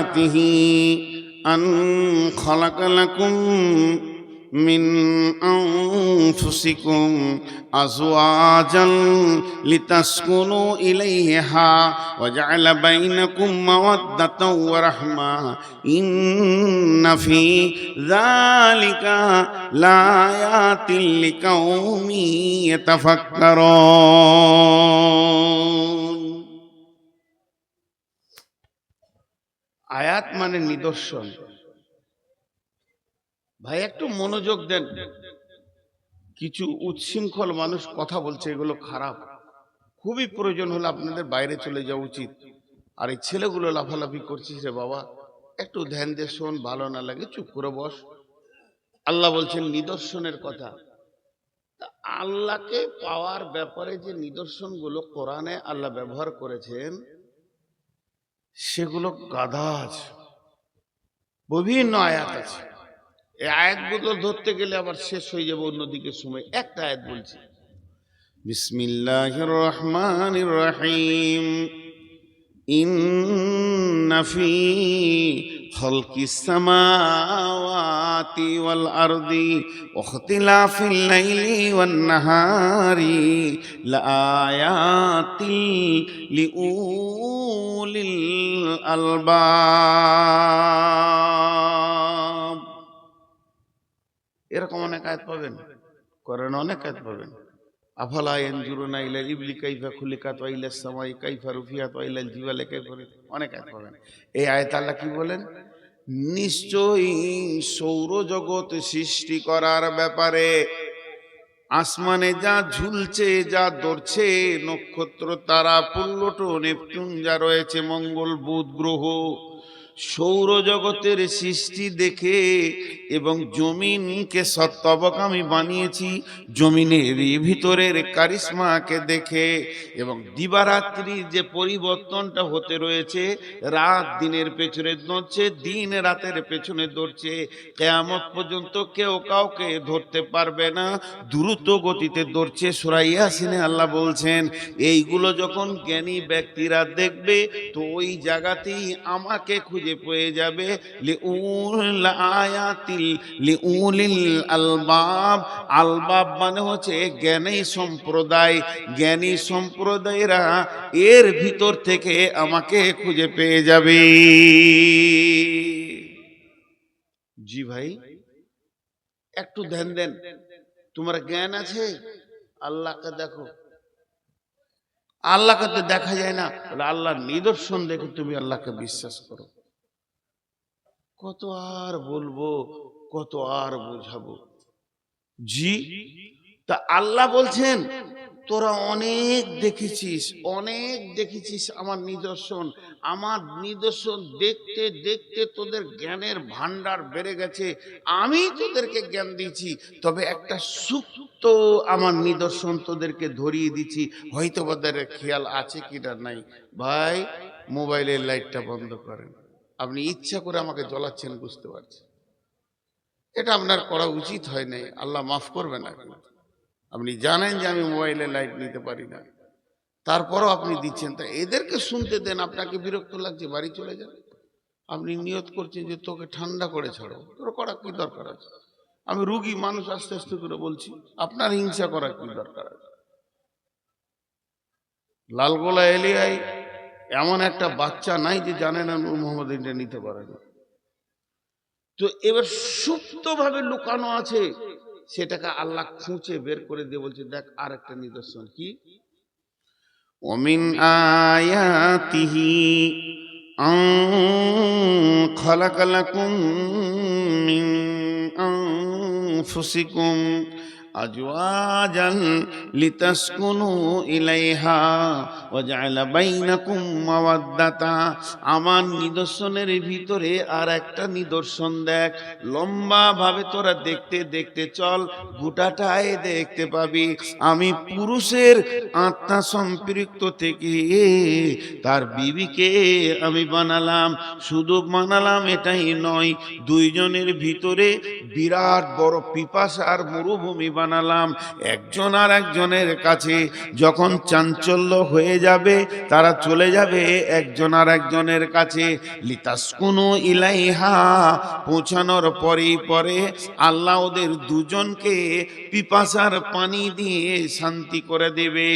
آياته أن خلق لكم من أنفسكم أزواجا لتسكنوا إليها وجعل بينكم مودة ورحمة إن في ذلك لآيات لقوم يتفكرون। আয়াত মানে নিদর্শন। ভাই একটু মনোযোগ দেন, কিছু উচ্ছৃঙ্খল মানুষ কথা বলছে, এগুলো খারাপ। খুবই প্রয়োজন হলে আপনাদের বাইরে চলে যাওয়া উচিত। আর এই ছেলেগুলো লাফালাফি করছিস রে বাবা, একটু ধ্যান দিয়ে শোন, ভালো না লাগে চুপ করে বস। আল্লাহ বলছেন নিদর্শনের কথা। আল্লাহকে পাওয়ার ব্যাপারে যে নিদর্শনগুলো কোরআনে আল্লাহ ব্যবহার করেছেন সেগুলো গাধা আছে, বিভিন্ন আয়াত আছে। এই আয়াতগুলো ধরতে গেলে আবার শেষ হয়ে যাবে অন্যদিকে সময়। একটা আয়াত বলছি, বিসমিল্লাহির রহমানির রহিম, ইন্না ফি খালকিস সামাওয়াতি ওয়াল আরদি ওয়া ইখতিলাফিল লাইলি ওয়ান নাহারি লাআয়াতিল লিউলিল আলবাব। এরকম অনেক আয়াত পাবেন, কোরআনে অনেক আয়াত পাবেন। আফালা ইয়ানজুরুনা ইলাল ইবলি কাইফা খুলিকাত ওয়া ইলাস সামাই কাইফা রুফিয়াত ওয়া ইলাল জিবালি কাইফা, অনেক আয়াত পাবেন। এই আয়াতে আল্লাহ কি বলেন? নিশ্চয়ই সৌরজগৎ সৃষ্টি করার ব্যাপারে, আসমানে যা ঝুলছে যা ধরছে, নক্ষত্র তারা প্লুটো নেপচুন যা রয়েছে, মঙ্গল বুধ গ্রহ, সৌরজগতের সৃষ্টি দেখে এবং জমিনকে সত্যবক আমি বানিয়েছি, জমিনের ভিতরের কারিশমাকে দেখে এবং দিবারাত্রির যে পরিবর্তনটা হতে রয়েছে, রাত দিনের পেছনে দৌড়ছে, দিন রাতের পেছনে দৌড়ছে, কিয়ামত পর্যন্ত কেউ কাউকে ধরতে পারবে না, দ্রুত গতিতে দৌড়ছে। সূরা ইয়াসিনে আল্লাহ বলছেন এইগুলো যখন জ্ঞানী ব্যক্তিরা দেখবে তো ওই জায়গাতেই আমাকে খুঁজে পেয়ে যাবে। লিউল আয়াতিল লিউলিল আলবাব, আলবাব মানে হচ্ছে জ্ঞানী সম্প্রদায়, জ্ঞানী সম্প্রদায়েরা এর ভিতর থেকে আমাকে খুঁজে পেয়ে যাবে। জি ভাই একটু ধ্যান দেন। তোমার জ্ঞান আছে, আল্লাহকে দেখো। আল্লাহকে তো দেখা যায় না, আল্লাহর নিদর্শন দেখে তুমি আল্লাহকে বিশ্বাস করো। কত আর বলবো, কত আর বোঝাবো। জি তা আল্লাহ বলছেন তোরা অনেক দেখেছিস আমার নিদর্শন। আমার নিদর্শন দেখতে দেখতে তোদের জ্ঞানের ভান্ডার বেড়ে গেছে, আমি তোদেরকে জ্ঞান দিচ্ছি। তবে একটা সুপ্ত আমার নিদর্শন তোদেরকে ধরিয়ে দিচ্ছি, হয়তো ওদের খেয়াল আছে কিনা নাই। ভাই মোবাইলের লাইটটা বন্ধ করেন। আপনি ইচ্ছা করে আমাকে জ্বলাচ্ছেন, বুঝতে পারছি এটা আপনার করা উচিত হয় নাই, আল্লাহ মাফ করবে না। আপনি জানেন যে আমি মোবাইলে লাইট নিতে পারি না, তারপরও আপনি দিচ্ছেন। তা এদেরকে শুনতে দেন। আপনাকে বিরক্ত লাগছে, বাড়ি চলে যান। আপনি নিয়ত করছেন যে তোকে ঠান্ডা করে ছাড়ো, তোর করা কি দরকার আছে? আমি রুগী মানুষ, আস্তে আস্তে করে বলছি, আপনার হিংসা করার কি দরকার আছে? লালগোলা এলিয়ায় এমন একটা বাচ্চা নাই যে জানে না নূর মোহাম্মদ এটা নিতে পারে না। তো এবার সুপ্ত ভাবে লুকানো আছে, সেটাকে আল্লাহ খুঁজে বের করে দিয়ে বলছে দেখ আর একটা নিদর্শন কি, ওমিন আয়াতিহি আন খালাকালাকুম মিন আনফুসিকুম আজওয়াজান লিতাসকুনু ইলাইহা ওয়া জাআলা বাইনাকুম মাওয়াদ্দাতা। আমার নিদর্শনের ভিতরে আর একটা নিদর্শন দেখ, লম্বা ভাবে তোরা দেখতে দেখতে চল, গোটাটাই দেখতে পাবি। আমি পুরুষের আত্মা সম্পৃক্ত থেকে তার বিবিকে আমি বানালাম। শুধু বানালাম এটাই নয়, দুইজনের ভিতরে বিরাট বড় পিপাসার মরুভূমি বানালাম। বানালাম। একজন আর একজনের কাছে যখন চাঞ্চল্য হয়ে যাবে, তারা চলে যাবে একজন আর একজনের কাছে। লিতাসকুনু ইলাইহা, পৌঁছানোর পরে আল্লাহ ওদের দুজনকে পিপাসার পানি দিয়ে শান্তি করে দেবে,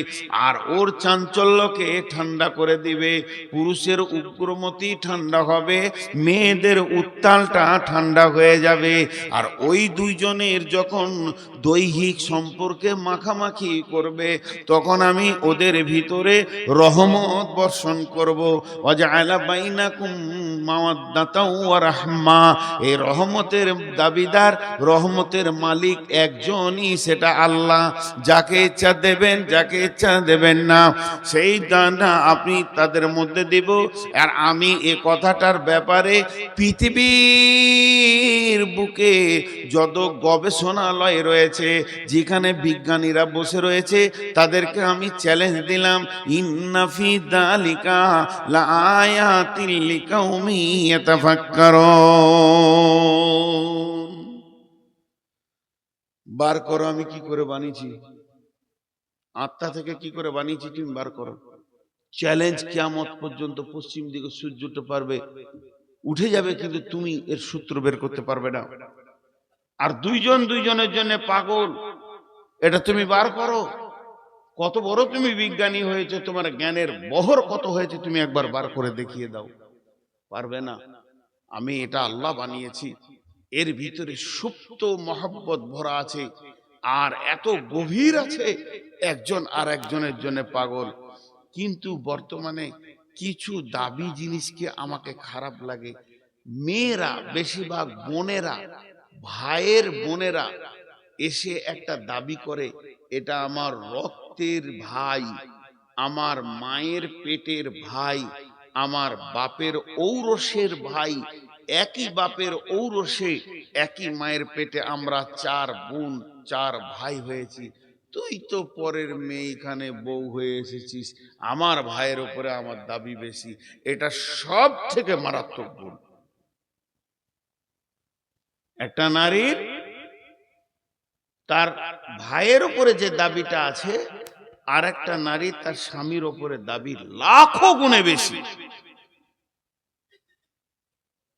আর ওর চাঞ্চল্যকে ঠান্ডা করে দেবে। পুরুষের উগ্রমতি ঠান্ডা হবে, মেয়েদের উত্তালটা ঠান্ডা হয়ে যাবে। আর ওই দুইজনের যখন দৈহিক সম্পর্কে মাখামাখি করবে, তখন আমি ওদের ভিতরে রহমত বর্ষণ করব। ওয়াজআলা বাইনাকুম মাওয়াদ্দাতাও ওয়া রাহমা, এই রহমতের দাবিদার, রহমতের মালিক একজনই, সেটা আল্লাহ। যাকে ইচ্ছা দেবেন, যাকে ইচ্ছা দেবেন না, সেই দানা আপনি তাদের মধ্যে দেব। আর আমি এ কথাটার ব্যাপারে পৃথিবীর বুকে যত গবেষণালয় রয়েছে, যেখানে বিজ্ঞানীরা বসে রয়েছে, তাদেরকে আমি চ্যালেঞ্জ দিলাম, ইন্না ফি যালিকা লাআয়াতিল লিকাউমি ইয়াতাফাক্কারুন। বার করো আমি কি করে বানিয়েছি, আত্মা থেকে কি করে বানিয়েছি, তুমি বার করো। চ্যালেঞ্জ কিয়ামত পর্যন্ত। পশ্চিম দিকে সূর্য উঠতে পারবে, উঠে যাবে, কিন্তু তুমি এর সূত্র বের করতে পারবে না। আর দুইজন দুইজনের জন্য পাগল, এটা তুমি বার করো। কত বড় তুমি বিজ্ঞানী হয়েছে, তোমার জ্ঞানের বহর কত হয়েছে, তুমি একবার বার করে দেখিয়ে দাও। পারবে না। আমি এটা আল্লাহ বানিয়েছি, এর ভিতরে সুপ্ত মহব্বত ভরা আছে, আর এত গভীর আছে, একজন আর একজনের জন্য পাগল। কিন্তু বর্তমানে কিছু দাবি জিনিসকে আমাকে খারাপ লাগে। মেয়েরা, বেশিরভাগ বোনেরা, ভাইয়ের বোনেরা এসে একটা দাবি করে, এটা আমার রক্তের ভাই, আমার মায়ের পেটের ভাই, আমার বাপের ঔরসের ভাই, একই বাপের ঔরসে একই মায়ের পেটে আমরা চার বোন চার ভাই হয়েছি। তুই তো পরের মেয়ে, এখানে বউ হয়ে এসেছিস, আমার ভাইয়ের উপরে আমার দাবি বেশি। এটা সব থেকে মারাত্মক ভুল। একটা নারীর তার ভাইয়ের উপরে যে দাবিটা আছে, আর একটা নারী তার স্বামীর উপরে দাবি লাখো গুণে বেশি।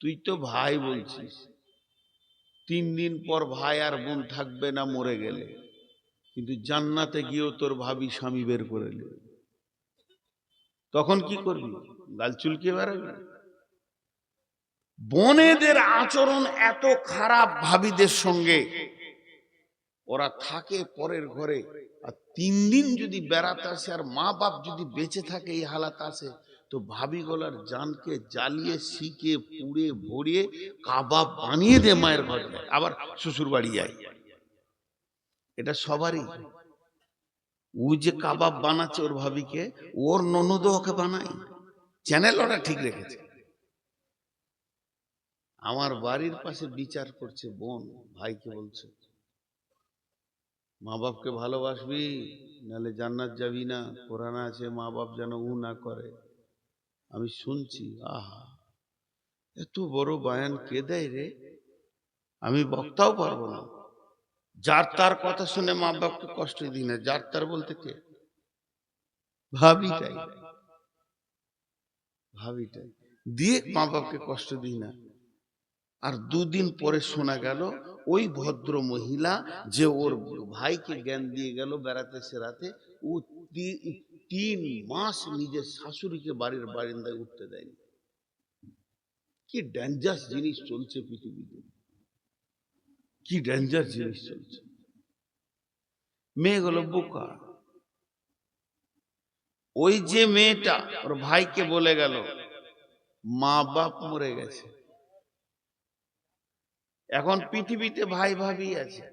তুই তো ভাই বলছিস, 3 দিন পর ভাই আর বোন থাকবে না মরে গেলে, কিন্তু জান্নাতে গিয়েও তোর ভাবি স্বামী বের করে নেবে, তখন কি করবি? গাল চুলকে বেড়াবি? বোনেদের আচরণ এত খারাপ ভাবিদের সঙ্গে, ওরা থাকে পরের ঘরে, আর 3 দিন যদি বেড়াতে আসে, আর মা বাপ যদি বেঁচে থাকে এই হালাত আছে, তো ভাবি গলার জানকে জ্বালিয়ে শিখে পুড়ে ভরিয়ে কাবাব বানিয়ে দে মায়ের ঘরে, আবার শ্বশুর বাড়ি যায়। এটা সবারই। ও যে কাবাব বানাচ্ছে ওর ভাবিকে, ওর ননদ ওকে বানায়। চ্যানেল ওরা ঠিক রেখেছে। আমার বাড়ির পাশে বিচার করছে বোন, ভাইকে বলছে, মা বাপকে ভালোবাসবি, নাহলে জান্নাত যাবি না। কোরআনে আছে মা বাপ যেন উ না করে। আমি শুনছি, আহা, এত বড় বায়ান কে দেয় রে? আমি বক্তাও পারবো না। যার তার কথা শুনে মা বাপকে কষ্ট দিই না। যার তার বলতে কে? ভাবিটাই, ভাবিটাই দিয়ে মা বাপকে কষ্ট দিই না। আর 2 দিন পরে শোনা গেল ওই ভদ্র মহিলা যে ওর ভাইকে জ্ঞান দিয়ে গেল বেড়াতে সেরাতে, ও 3 মাস নিজের শাশুড়িকে বাড়ির বারান্দায় উঠতে দেয়নি। কি ডেঞ্জার জিনিস চলছে পৃথিবীতে, কি ডেঞ্জার জিনিস চলছে। মেয়েগুলো বোকা। ওই যে মেয়েটা ওর ভাইকে বলে গেল মা বাপ মরে গেছে, এখন পৃথিবীতে ভাই ভাবি আছে,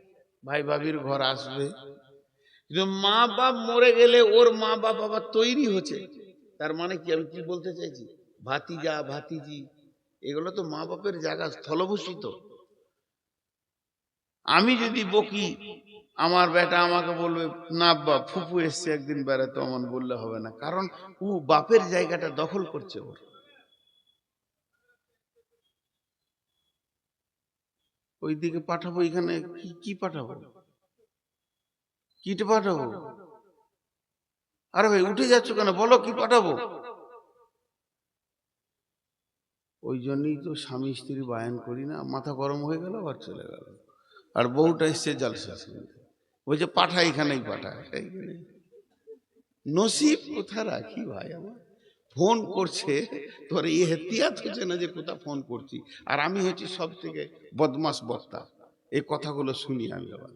ভাই ভাবির ঘর আসবে, কিন্তু মা বাপ মরে গেলে ওর মা বাপ আবার তৈরি হচ্ছে। তার মানে কি, আমি কি বলতে চাইছি, ভাতিজা ভাতিজি এগুলো তো মা বাপের জায়গা, স্থলভূষিত। আমি যদি বকি, আমার বেটা আমাকে বলবে, না বাপ ফুফু এসছে একদিন বেড়াতে, অমন বললে হবে না, কারণ ও বাপের জায়গাটা দখল করছে। ওর ওইদিকে পাঠাবো, এখানে কি পাঠাবো? কিট পাঠাবো? আরে ভাই উঠে যাচ্ছ কেন, বলো কি পাঠাবো? ওই জন্যই তো স্বামী স্ত্রী বায়ান করি না, মাথা গরম হয়ে গেল আর চলে গেল। আর বউটা এসছে জালসা শুনতে, বলছে পাঠা, এখানেই পাঠা। নসিব কোথা রাখি ভাই আমার, ফোন করছে তোর এহতিয়াত হচ্ছে না যে কোথা ফোন করছি। আর আমি হচ্ছি সব থেকে বদমাস বক্তা, এই কথাগুলো শুনি আমি। আবার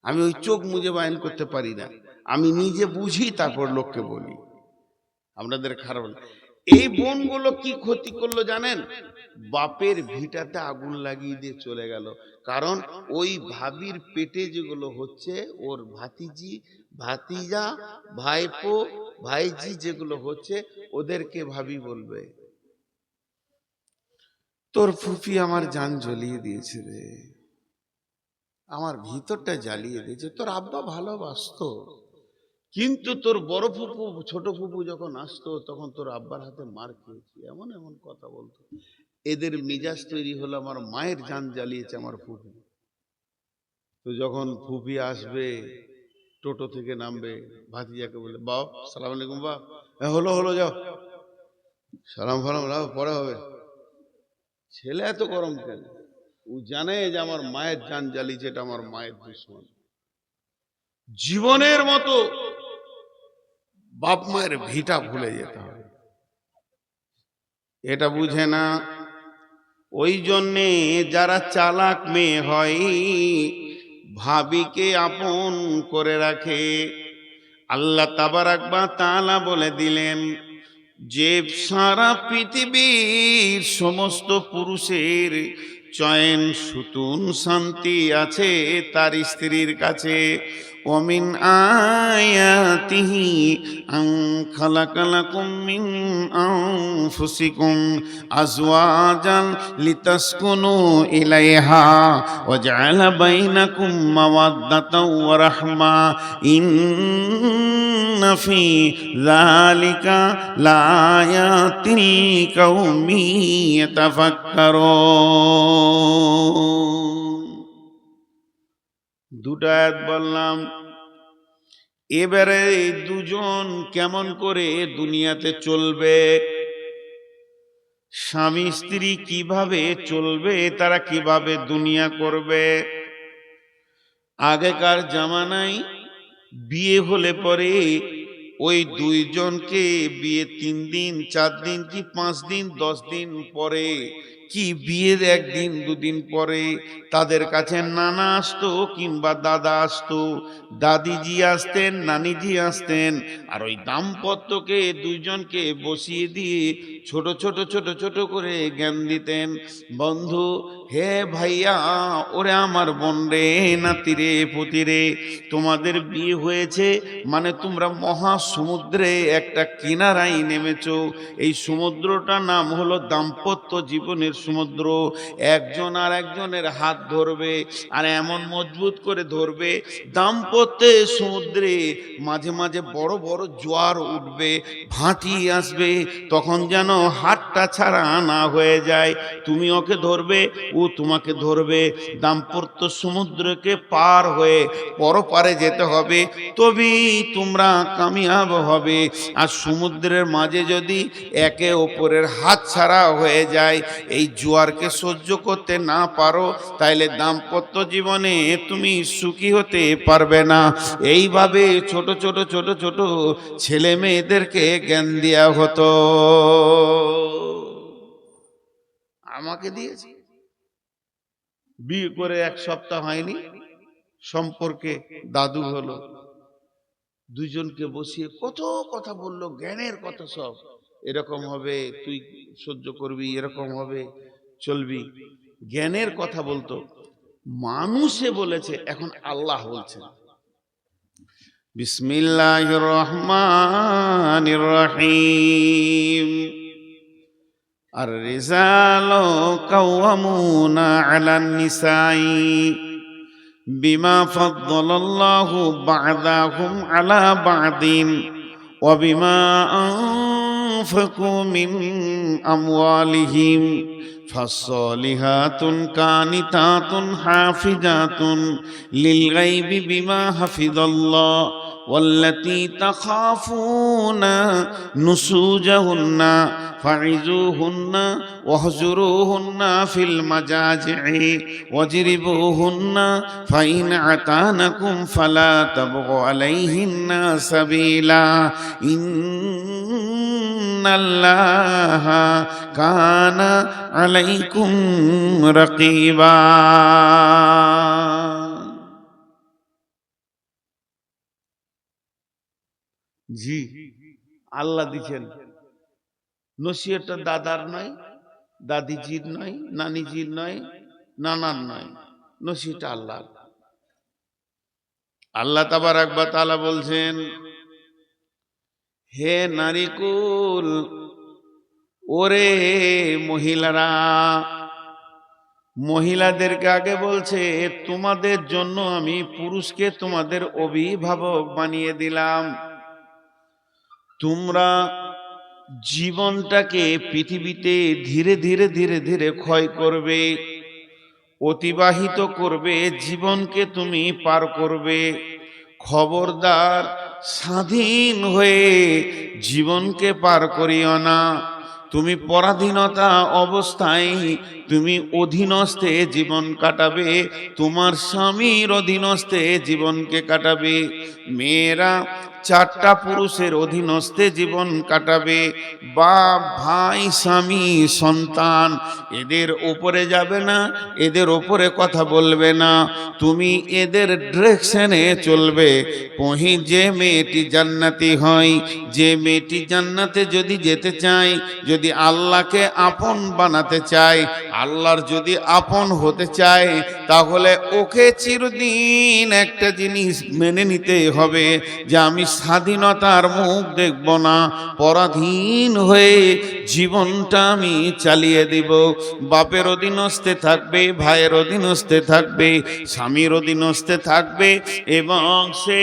আমি ওই চোখ মুজে বায়ান করতে পারি না, আমি নিজে বুঝি তারপর লোককে বলি। আপনাদের খারাপ লাগে। এই বোনগুলো কি ক্ষতি করলো জানেন? বাপের ভিটাতে আগুন লাগিয়ে দিয়ে চলে গেল। কারণ ওই ভাবির পেটে যেগুলো হচ্ছে, ওর ভাতিজি, ভাতিজা, ভাইপো, ভাইজি যেগুলো হচ্ছে, ওদেরকে ভাবি বলবে তোর ফুফি আমার জান জ্বলিয়ে দিয়েছে রে, আমার ভিতরটা জ্বালিয়ে দিয়েছে। তোর আব্বা ভালোবাসতো, কিন্তু তোর বড় ফুপু ছোট ফুপু যখন আসতো তখন তোর আব্বার হাতে মার খেয়েছি, এমন এমন কথা বলতো। এদের মিজাজ তৈরি হলো আমার মায়ের জান জ্বালিয়েছে আমার ফুপি। তো যখন ফুপি আসবে, টোটো থেকে নামবে, ভাতিজাকে বলে বাপ সালাম আলাইকুম, বাপ হলো হলো যাও, সালাম ফালাম লাও, পরে হবে। ছেলে এত গরম কেন? ও জানে যে আমার মায়ের জান জ্বালিয়েছে, এটা আমার মায়ের দুশ্মন। জীবনের মতো বাপ মায়ের ভিটা ভুলে যেতে হবে, এটা বুঝে না। ওই জন্যে যারা চালাক মেয়ে হয়, ভাবিকে আপন করে রাখে। আল্লাহ তাবারাক ওয়া তাআলা বলে দিলেন যে সারা পৃথিবীর সমস্ত পুরুষের চয়ন সুতুন শান্তি আছে তার স্ত্রীর কাছে। ওমিন আয়াতিহি আন খালাকালাকুম মিন আনফুসিকুম আজওয়াজান লিতাসকুনু ইলাইহা ওয়া জাআলা বাইনাকুম মাওয়াদ্দাতাও ওয়া রাহমা ইন্না ফি যালিকা লায়াতিন লিকাউমি ইয়াতাফাক্কারুন। দুটো আয়াত বললাম। এবারে দুজন কেমন করে দুনিয়াতে চলবে, স্বামী স্ত্রী কিভাবে চলবে, তারা কিভাবে দুনিয়া করবে। আগেকার জামানায় বিয়ে হলে পরে ওই দুইজনকে বিয়ে 3 দিন 4 দিন কি 5 দিন 10 দিন পরে, কি বিয়ের 1 দিন 2 দিন পরে তাদের কাছে নানা আসতো কিংবা দাদা আসতো, দাদিজি আসতেন, নানিজি আসতেন। আর ওই দাম্পত্যকে দুইজনকে বসিয়ে দিয়ে ছোট ছোট ছোট ছোট করে জ্ঞান দিতেন। বন্ধু, হে ভাইয়া, ওরে আমার বোন রে, নাতিরে, পুতিরে, তোমাদের বিয়ে হয়েছে মানে তোমরা মহা সমুদ্রে একটা কিনারায় নেমেছো। এই সমুদ্রটার নাম হলো দাম্পত্য জীবনের সমুদ্র। একজন আর একজনের হাত ধরবে, আর এমন মজবুত করে ধরবে, দাম্পত্যের সমুদ্রে মাঝে মাঝে বড় বড় জোয়ার উঠবে, ভাটি আসবে, তখন যেন হাতটা ছাড়া না হয়ে যায়। তুমি ওকে ধরবে, ও তোমাকে ধরবে। দাম্পত্য সমুদ্রকে পার হয়ে পরপারে যেতে হবে, তবেই তোমরা কামিয়াব হবে। আর সমুদ্রের মাঝে যদি একে অপরের হাত ছাড়া হয়ে যায়, এই জোয়ারকে সহ্য করতে না পারো, তাইলে দাম্পত্য জীবনে তুমি সুখী হতে পারবে না। এইভাবে ছোট ছোট ছোট ছোট ছেলে মেয়েদেরকে জ্ঞান দেয়া হতো। আমাকে দিয়েছে, বিয়ে করে 1 সপ্তাহ হয়নি, সম্পর্কে দাদু হলো। দুইজনকে বসিয়ে কত কথা বললো, জ্ঞানের কথা সব। এরকম হবে, তুই সহ্য করবি, এরকম হবে, চলবি, জ্ঞানের কথা বলতো। মানুষে বলেছে, এখন আল্লাহ বলছেন বিসমিল্লাহির রহমানির রহিম। আর রিজালু কাওয়ামুনা আলান নিসাই বিমা ফাদ্দালাল্লাহু বা'দাহুম আলা বা'দিন ওয়া বিমা আনফাকু মিন আমওয়ালিহিম ফাসসালিহাতুন কানিতাতুন হাফিজাতুন লিল গায়বি বিমা হাফিজাল্লাহ ওয়াল্লাতী তাখাফুনা নুসুজাহুন্না ফাইজুহুন্না ওয়াহজুরুহুন্না ফিল মাজাজি'i ওয়াজরিবুহুন্না ফাইন আতানাকুম ফালা তাবগু আলাইহিন্না সাবিলা ইন্নাল্লাহা কানা আলাইকুম রাকিবা। জি, আল্লাহ দিচ্ছেন। নসিহতটা দাদার নয়, দাদিজির নয়, নানিজির নয়, নানার নয়, নসিহতটা আল্লাহ। আল্লাহ তাবারক ওয়া তাআলা বলছেন, হে নারীকুল, ওরে মহিলারা, মহিলাদেরকে আগে বলছে তোমাদের জন্য আমি পুরুষকে তোমাদের অভিভাবক বানিয়ে দিলাম। তোমরা জীবনটাকে পৃথিবীতে ধীরে ধীরে ধীরে ধীরে ক্ষয় করবে, অতিবাহিত করবে, জীবনকে তুমি পার করবে। খবরদার, স্বাধীন হয়ে জীবনকে পার করিও না। তুমি পরাধীনতা অবস্থায় তুমি অধীনস্থে জীবন কাটাবে, তোমার স্বামীর অধীনস্থে জীবনকে কাটাবে। মেয়েরা চারটা পুরুষের অধীনস্থে জীবন কাটাবে, বাপ, ভাই, স্বামী, সন্তান, এদের ওপরে যাবে না, এদের ওপরে কথা বলবে না, তুমি এদের ডিরেকশনে চলবে। যে মেয়েটি জান্নাতি হয়, যে মেয়েটি জান্নাতে যদি যেতে চায়, যদি আল্লাহকে আপন বানাতে চায়, আল্লাহর যদি আপন হতে চায়, তাহলে ওকে চিরদিন একটা জিনিস মেনে নিতে হবে যে আমি স্বাধীনতার মুখ দেখব না, পরাধীন হয়ে জীবনটা আমি চালিয়ে দিব। বাপের অধীনস্থে থাকবে, ভাইয়ের অধীনস্থে থাকবে, স্বামীর অধীনস্থে থাকবে, এবং সে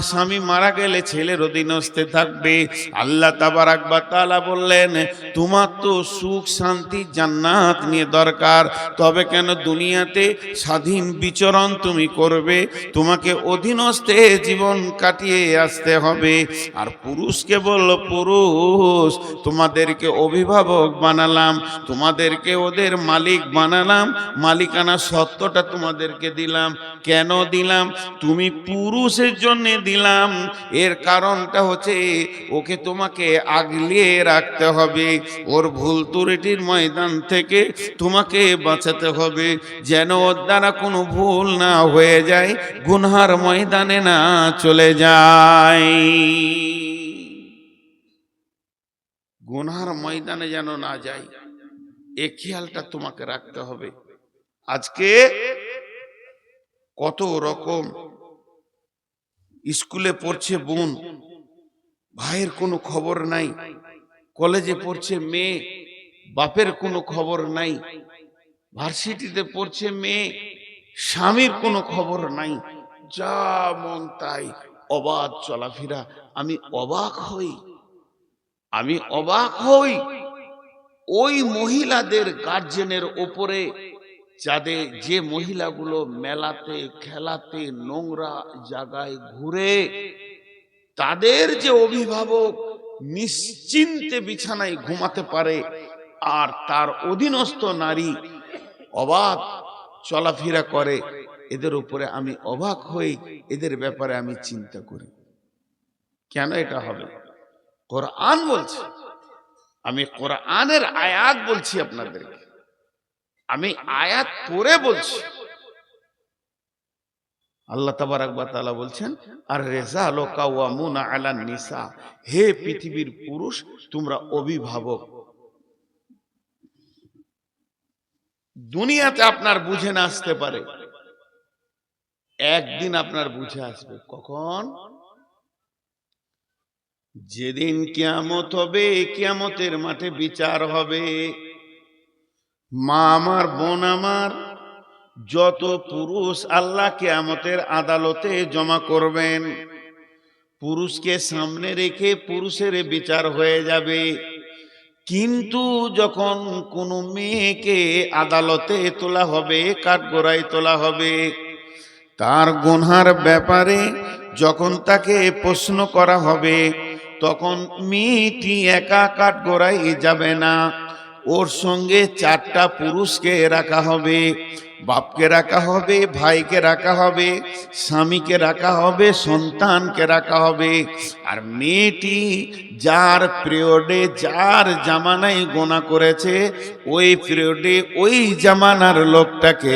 স্বামী মারা গেলে ছেলের অধীনস্থে থাকবে। আল্লাহ তাবারক ওয়া তাআলা বললেন, তোমার তো সুখ শান্তি জান্নাত নিয়ে দরকার, তবে কেন দুনিয়াতে স্বাধীন বিচরণ তুমি করবে, তোমাকে অধীনস্থে জীবন কাটিয়ে আসতে হবে। আর পুরুষকে বলল, পুরুষ তোমাদেরকে অভিভাবক বানালাম, তোমাদেরকে ওদের মালিক বানালাম, মালিকানা সত্ত্বটা তোমাদেরকে দিলাম। কেন দিলাম? তুমি পুরুষের জন্য দিলাম, এর কারণটা হচ্ছে ওকে তোমাকে আগলিয়ে রাখতে হবে, ওর ভুল ত্রুটির ময়দান থেকে তোমাকে বাঁচাতে হবে, যেন ওর দ্বারা কোনো ভুল না হয়ে যায়, গুনহার ময়দানে না চলে যায়, গুনহার ময়দানে যেন না যায়, এ খেয়ালটা তোমাকে রাখতে হবে। আজকে কত রকম স্কুলে পড়ছে বোন, ভাইয়ের কোনো খবর নাই, কলেজে পড়ছে মেয়ে, বাপের কোনো খবর নাই, ভার্সিটিতে পড়ছে মেয়ে, স্বামীর কোনো খবর নাই, যা মন তাই অবাধ চলাফেরা। আমি অবাক হই, আমি অবাক হই ওই মহিলাদের গার্জেনের ওপরে, যাদের যে মহিলাগুলো মেলাতে খেলাতে নোংরা জায়গায় ঘুরে, তাদের যে অভিভাবক নিশ্চিন্তে বিছানায় ঘুমাতে পারে, আর তার অধীনস্থ নারী অবাধ চলাফেরা করে, এদের উপরে আমি অবাক হই, এদের ব্যাপারে আমি চিন্তা করি কেন এটা হবে। কোরআন বলছে, আমি কোরআনের আয়াত বলছি আপনাদেরকে, আমি আয়াত পড়ে বলছি। আল্লাহ তাবারক ওয়া তাআলা বলছেন, আর রিজালু কাওয়ামুনা আলান নিসা, হে পৃথিবীর পুরুষ তোমরা অভিভাবক। দুনিয়াতে আপনার বুঝে না আসতে পারে, একদিন আপনার বুঝে আসবে। কখন? যেদিন কিয়ামত হবে, কিয়ামতের মাঠে বিচার হবে। মা আমার, বোন আমার, যত পুরুষ আল্লাহ কিয়ামতের আদালতে জমা করবেন, পুরুষকে সামনে রেখে পুরুষের বিচার হয়ে যাবে। কিন্তু যখন কোনো মেয়েকে আদালতে তোলা হবে, কাঠগড়ায় তোলা হবে, তার গুনহার ব্যাপারে যখন তাকে প্রশ্ন করা হবে, তখন মেয়েটি একা কাঠগড়ায় যাবে না, ওর সঙ্গে 4টা পুরুষকে রাখা হবে। বাপকে রাখা হবে, ভাইকে রাখা হবে, স্বামীকে রাখা হবে, সন্তানকে রাখা হবে। আর মেয়েটি যার পিরিয়ডে, যার জামানায় গোনা করেছে, ওই পিরিয়ডে ওই জামানার লোকটাকে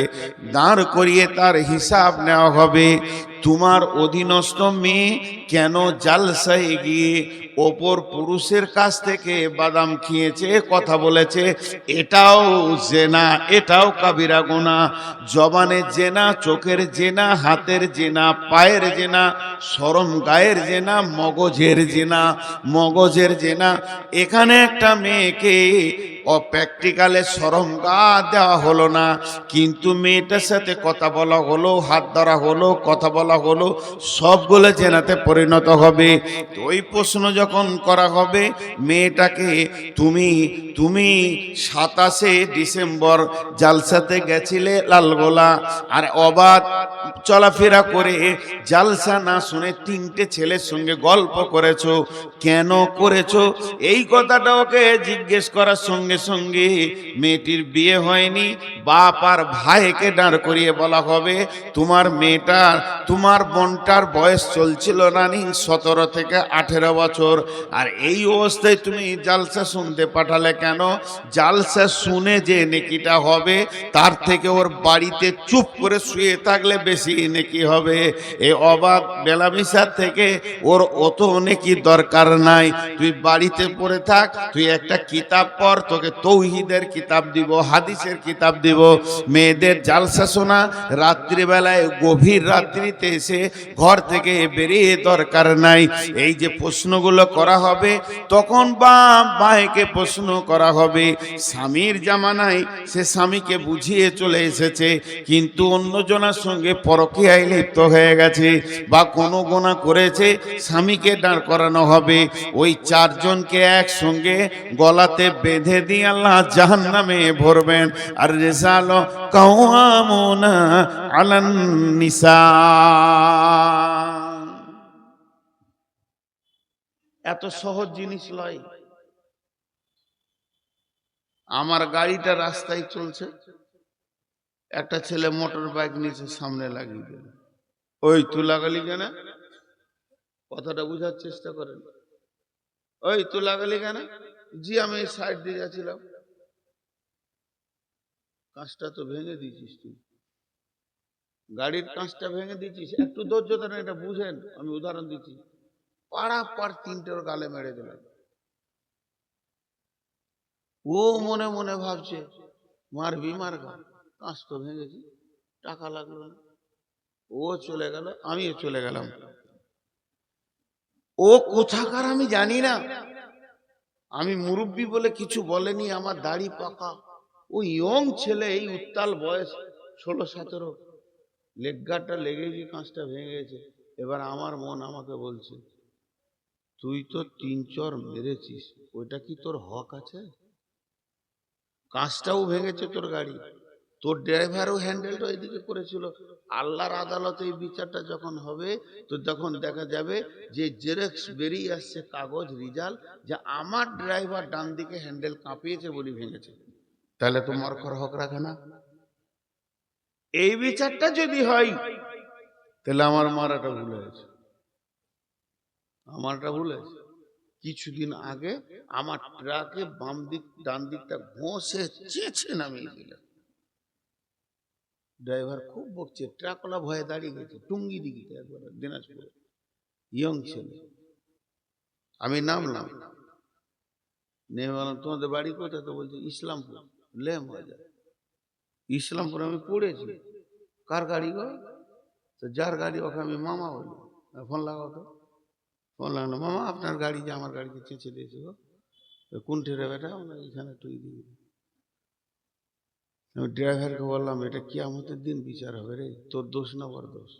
দাঁড় করিয়ে তার হিসাব নেওয়া হবে। তোমার অধীনস্থ মেয়ে কেন জালসায় গিয়ে অপর পুরুষের কাছ থেকে বাদাম খেয়েছে, কথা বলেছে, এটাও জেনা, এটাও কাবিরা গুনাহ। জবানের জেনা, চোখের জেনা, হাতের জেনা, পায়ের জেনা, শরম গায়ের জেনা, মগজের জেনা, মগজের জেনা। এখানে একটা মেয়েকে প্র্যাকটিক্যালে শরম গা দেওয়া হলো না, কিন্তু মেয়েটার সাথে কথা বলা হলো, হাত ধরা হলো, কথা বলা হলো, সবগুলো জেনাতে পরিণত হবে। তো ওই প্রশ্ন যখন করা হবে মেয়েটাকে, তুমি 27শে ডিসেম্বর জালসাতে গেছিলে লালগোলা, আর অবাধ চলাফেরা করে জালসা না শুনে 3টে ছেলের সঙ্গে গল্প করেছো, কেন করেছো? এই কথাটা ওকে জিজ্ঞেস করার সঙ্গে সঙ্গে মেয়েটির বিয়ে হয়নি, বাপ আর ভাইকে দাঁড় করিয়ে বলা হবে, তোমার মেয়েটার, তোমার বোনটার বয়স চলছিল রানিং 17 থেকে 18 বছর, আর এই অবস্থায় তুমি জালসা শুনতে পাঠালে কেন? জালসা শুনে যে নেকিটা হবে, তার থেকে ওর বাড়িতে চুপ করে শুয়ে থাকলে বেশি নেকি হবে। এই অবাধ বেলামিশার থেকে ওর অত নেকি দরকার নাই। তুই বাড়িতে পড়ে থাক, তুই একটা কিতাব পড়, তোকে তৌহিদের কিতাব দিব, হাদিসের কিতাব দিব। মেয়েদের জালসা শোনা রাত্রিবেলায়, গভীর রাত্রিতে এসে ঘর থেকে বেরিয়ে দরকার নাই। এই যে প্রশ্নগুলো করা হবে, তখন বাপ ভাইকে প্রশ্ন করা হবে। স্বামীর জামানায় সে স্বামীকে বুঝিয়ে চলে এসেছে, কিন্তু অন্যজনের সঙ্গে পরকীয়ায় লিপ্ত হয়ে গেছে বা কোনো গুনাহ করেছে, স্বামীকে দাঁড় করানো হবে। ওই 4 জনকে একসঙ্গে গলাতে বেঁধে দিয়ে আল্লাহ জাহান্নামে ভরবেন। আর রিজাল কাওয়ামুনা আলান নিসা। এত সহজ জিনিস লয়। আমার গাড়িটা রাস্তায় চলছে, একটা ছেলে মোটর বাইক নিচে সামনে লাগিয়ে দিল। ওই তুই লাগালি কেন? কথাটা বুঝার চেষ্টা করেন। ওই তুই লাগালি কেন? জি আমি সাইড দিয়ে যাচ্ছিলাম। কাঁচটা তো ভেঙে দিয়েছিস তুই, গাড়ির কাঁচটা ভেঙে দিয়েছিস, একটু ধৈর্য ধরেন, এটা বুঝেন, আমি উদাহরণ দিচ্ছি। পাড়া পাড় 3টের গালে মেরে দিলাম। ও মনে মনে ভাবছে মারবি মারগা, কাঁচ তো ভেঙেছি, টাকা লাগলো না। ও চলে গেল, আমিও চলে গেলাম। ও কোথাকার আমি জানি না, আমি মুরব্বী বলে কিছু বলেনি, আমার দাড়ি পাকা। ও ইয়ং ছেলে, এই উত্তাল বয়স 16-17, লেগগাটা লেগে গিয়ে কাঁচটা ভেঙে গেছে। এবার আমার মন আমাকে বলছে, তুই তো 3 চর মেরেছিস, ওইটা কি তোর হক আছে? কাঁচটাও ভেঙেছে তোর গাড়ি, তোর ড্রাইভারও হ্যান্ডেলটা এদিকে করেছিল। আল্লাহর আদালতে এই বিচারটা যখন হবে, তো তখন দেখা যাবে যে জেরক্স বেরিয়ে আসছে, কাগজ রিজাল্ট, যে আমার ড্রাইভার ডান দিকে হ্যান্ডেল কাঁপিয়েছে বলে ভেঙেছে। তাহলে তো মার্কার হক রাখে না। এই বিচারটা যদি হয়, তাহলে আমার মারাটা ভুল হয়েছে, আমারটা ভুল হয়েছে। কিছুদিন আগে আমার ট্রাকে বাম দিক ডান দিকটা ঘষে চেঁচে নামিয়ে দিল। ড্রাইভার খুব বকছে, ট্রাকওয়ালা ভয়ে দাঁড়িয়ে গেছে টুঙ্গি দিঘিতে, একবার দিনাজপুরে, ইয়ং ছেলে। আমি নামলাম, নেমে বললাম তোমাদের বাড়ি কোথায়? তো বলছে ইসলামপুর। লে মজা, ইসলামপুর আমি পড়েছি, কার গাড়ি গো? তো যার গাড়ি ওকে আমি মামা বলি। ফোন লাগাও তো। ফোন লাগানো, মামা আপনার গাড়ি যে আমার গাড়িকে চেঁচে দিয়েছে গো, কোন ঠেরে বেটা, এখানে তুই দিয়ে। আমি ড্রাইভারকে বললাম, এটা কিয়ামতের দিন বিচার হবে রে, তোর দোষ না ওর দোষ,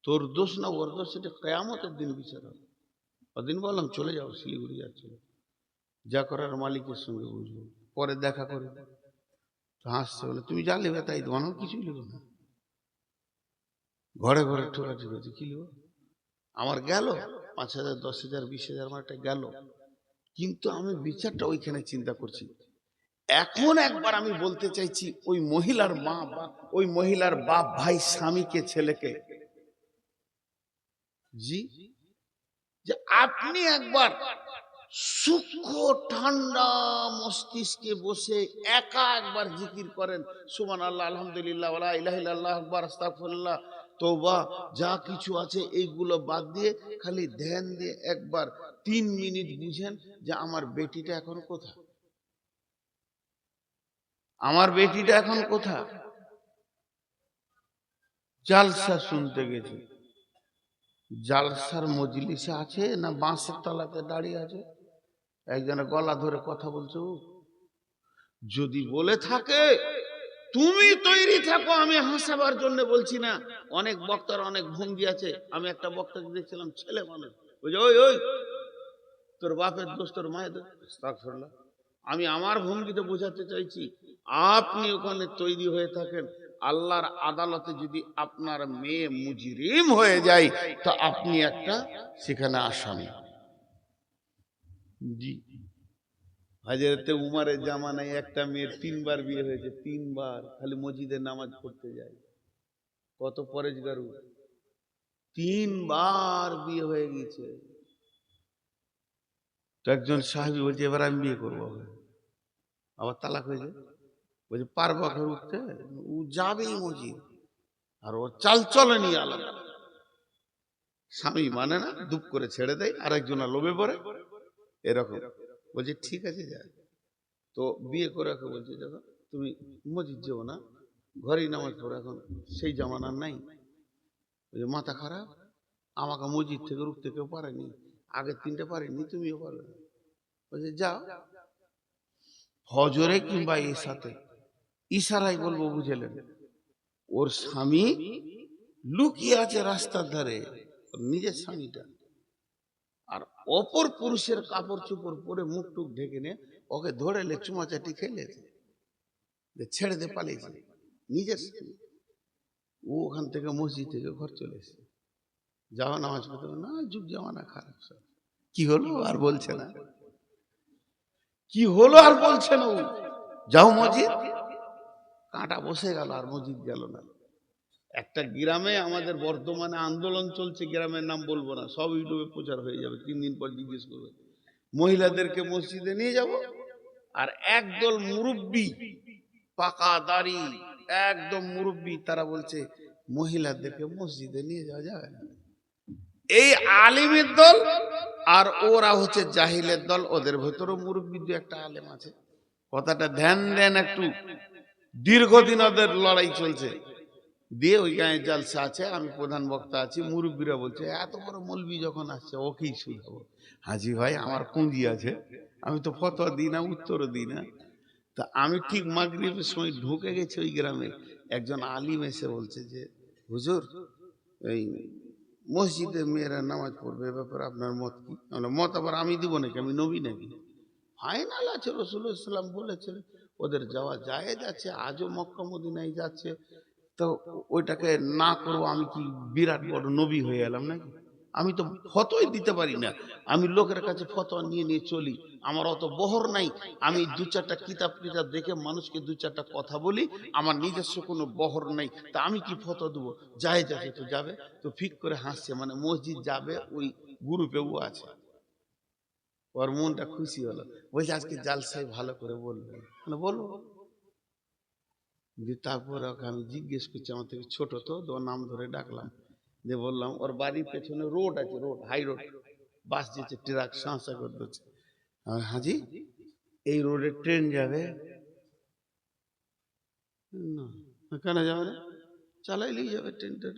তোর দোষ না ওর দোষ, সেটা কিয়ামতের দিন বিচার হবে। ওদিন বললাম চলে যাও, শিলিগুড়ি যাচ্ছিল। যা করার মালিকের সঙ্গে বুঝবো, পরে দেখা করে। হাসছে, বলে তুমি যা নেবে তাই দেবো, আমার কিছুই নেবো না। ঘরে ঘরে ঠোকাঠুকি হচ্ছে, কি নেবো আমার গেল 5,000 10,000 20,000 আমার একটা গেল, কিন্তু আমি বিচারটা ওইখানে চিন্তা করছি। এখন একবার আমি বলতে চাইছি ওই মহিলার মা বা ওই মহিলার বাপ ভাই স্বামীকে ছেলেকে, জি, যে আপনি একবার সূক্ষ্ম ঠান্ডা মস্তিষ্কে বসে একা একবার জিকির করেন, সুবহানাল্লাহ, আলহামদুলিল্লাহ, ওয়া লা ইলাহা ইল্লাল্লাহ, আকবার, আস্তাগফিরুল্লাহ, তওবা, যা কিছু আছে এইগুলো বাদ দিয়ে খালি ধ্যান দিয়ে একবার 3 মিনিট বুঝেন যে আমার বেটিটা এখন কোথায়, আমার বেটিটা এখন কোথায়। জালসা শুনতে গেছে, জালসার মজলিসে আছে না বাঁশের তলাতে দাঁড়িয়ে আছে, একজনের গলা ধরে কথা বলছো। যদি বলে থাকে তুমি তৈরি থাকো, আমি হাসাবার জন্য বলছি না, অনেক বক্তার অনেক ভঙ্গি আছে। আমি একটা বক্তাকে দেখছিলাম, ছেলে মানুষ, বুঝে ওই ওই তোর বাপের দোষ তোর মায়ের দোষ, আস্তাগফিরুল্লাহ। আমি আমার ভঙ্গিতে বোঝাতে চাইছি, আপনি ওখানে তৈরি হয়ে থাকেন, আল্লাহর আদালতে যদি আপনার মেয়ে মুজরিম হয়ে যায় তো আপনি একটা সেখানে আসামি। জি, হযরতে উমরের জামানায় একটা মেয়ের 3বার বিয়ে হয়েছে, 3বার, খালি মসজিদে নামাজ পড়তে যায়, কত পরেজগারু, 3বার বিয়ে হয়ে গেছে। তো একজন সাহাবী বলছে এবার আমি বিয়ে করবো, আবার তালাক হয়েছে, বলছে পারবা ঘর উঠতে, ও যাবেই মসজিদ, আর ওর চাল চলনি আলাদা, স্বামী মানে না, দুপ করে ছেড়ে দেয়, আরেকজন লোভে পড়ে এরকম। বলছে ঠিক আছে যা, তো বিয়ে করে রাখো। বলছে দেখো তুমি মসজিদ যেও না, ঘরেই নামাজ পড়ো, এখন সেই জামানার নাই। মাথা খারাপ, আমাকে মসজিদ থেকে রুখতে কেউ পারেনি, আগের 3টে পারেনি, তুমিও পারবে না। বলছে যাও, ফজরে কিংবা এশাতে, ইশারাই বলবো বুঝেলেন, ওর স্বামী লুকিয়ে আছে রাস্তার ধারে, ওর নিজের স্বামীটা, আর অপর পুরুষের কাপড় চোপড় পরে মুখ টুক ঢেকে নে ওকে ধরে লে চুমাচাটি খেলেছে, ছেড়ে দে পালিয়েছে নিজের স্বামী। ও ওখান থেকে মসজিদ থেকে ঘর চলে এসেছে, যাওয়া নামাজ পড়তে হবে না, যুগ জামানা খারাপ সব। কি হলো আর বলছে না, কি হলো আর বলছে না, ও যাও মসজিদ, কাঁটা বসে গেল আর মসজিদ গেল না। একটা গ্রামে আমাদের বর্তমানে আন্দোলন চলছে, গ্রামের নাম বলবো না, সব ইউটিউবে প্রচার হয়ে যাবে, 3 দিন পর জিজ্ঞেস করবে, মহিলাদেরকে মসজিদে নিয়ে যাব, আর একদল মুরব্বী, পাকা দাড়ি, একদম মুরব্বী, তারা বলছে মহিলাদেরকে মসজিদে নিয়ে যাওয়া যাবে না। এই আলিমের দল আর ওরা হচ্ছে জাহিলের দল, ওদের ভেতরেও মুরব্বী 2-1টা আলেম আছে, কথাটা ধ্যান দেন একটু। দীর্ঘদিন ওদের লড়াই চলছে, দিয়ে ওই গায়ে জালসা আছে, আমি প্রধান বক্তা আছি, মুরব্বীরা বলছে এত বড় মৌলবি যখন আসছে ওকেই শুধাবো। হাজি ভাই আমার পুঁজি আছে, আমি তো ফতোয়া দিই না, উত্তরও দিই না। তা আমি ঠিক মাগরিবের সময় ঢুকে গেছি ওই গ্রামে, একজন আলিম এসে বলছে যে হুজুর এই মসজিদে মেয়েরা নামাজ পড়বে, এ ব্যাপারে আপনার মত কি? মত আবার আমি দিব নাকি, আমি নবী নাকি? ফাইনাল আছে, রাসূলুল্লাহ সাল্লাল্লাহু আলাইহি ওয়াসাল্লাম বলেছেন ওদের যাওয়া জায়েজ আছে, আজও মক্কা মদিনায় যাচ্ছে, তো ওইটাকে না করবো, আমি কি বিরাট বড় নবী হয়ে এলাম নাকি? আমি তো ফতোয়াই দিতে পারি না, আমি লোকের কাছে ফতোয়া নিয়ে নিয়ে চলি, আমার অত বহর নাই, আমি 2-4টা কিতাব দেখে মানুষকে 2-4টা কথা বলি, আমার নিজস্ব কোনো বহর নাই, তা আমি কি ফতোয়া দেবো? জায়েজ আছে তো যাবে। তো ফিক করে হাসছে, মানে মসজিদ যাবে ওই গ্রুপে ও আছে, ওর মনটা খুশি হলো, বলছে আজকে জালসায় ভালো করে বলবেন, মানে বলবো। দিয়ে তারপর ওকে আমি জিজ্ঞেস করছি, আমার থেকে ছোট তো, ওর নাম ধরে ডাকলাম, যে বললাম ওর বাড়ির পেছনে রোড আছে, রোড হাই রোড, বাস যেছে, ট্রাক সাঁসা করতেছে, হাজি এই রোডে ট্রেন যাবে না? কেন যাবে না? চালাইলেই যাবে ট্রেনটা,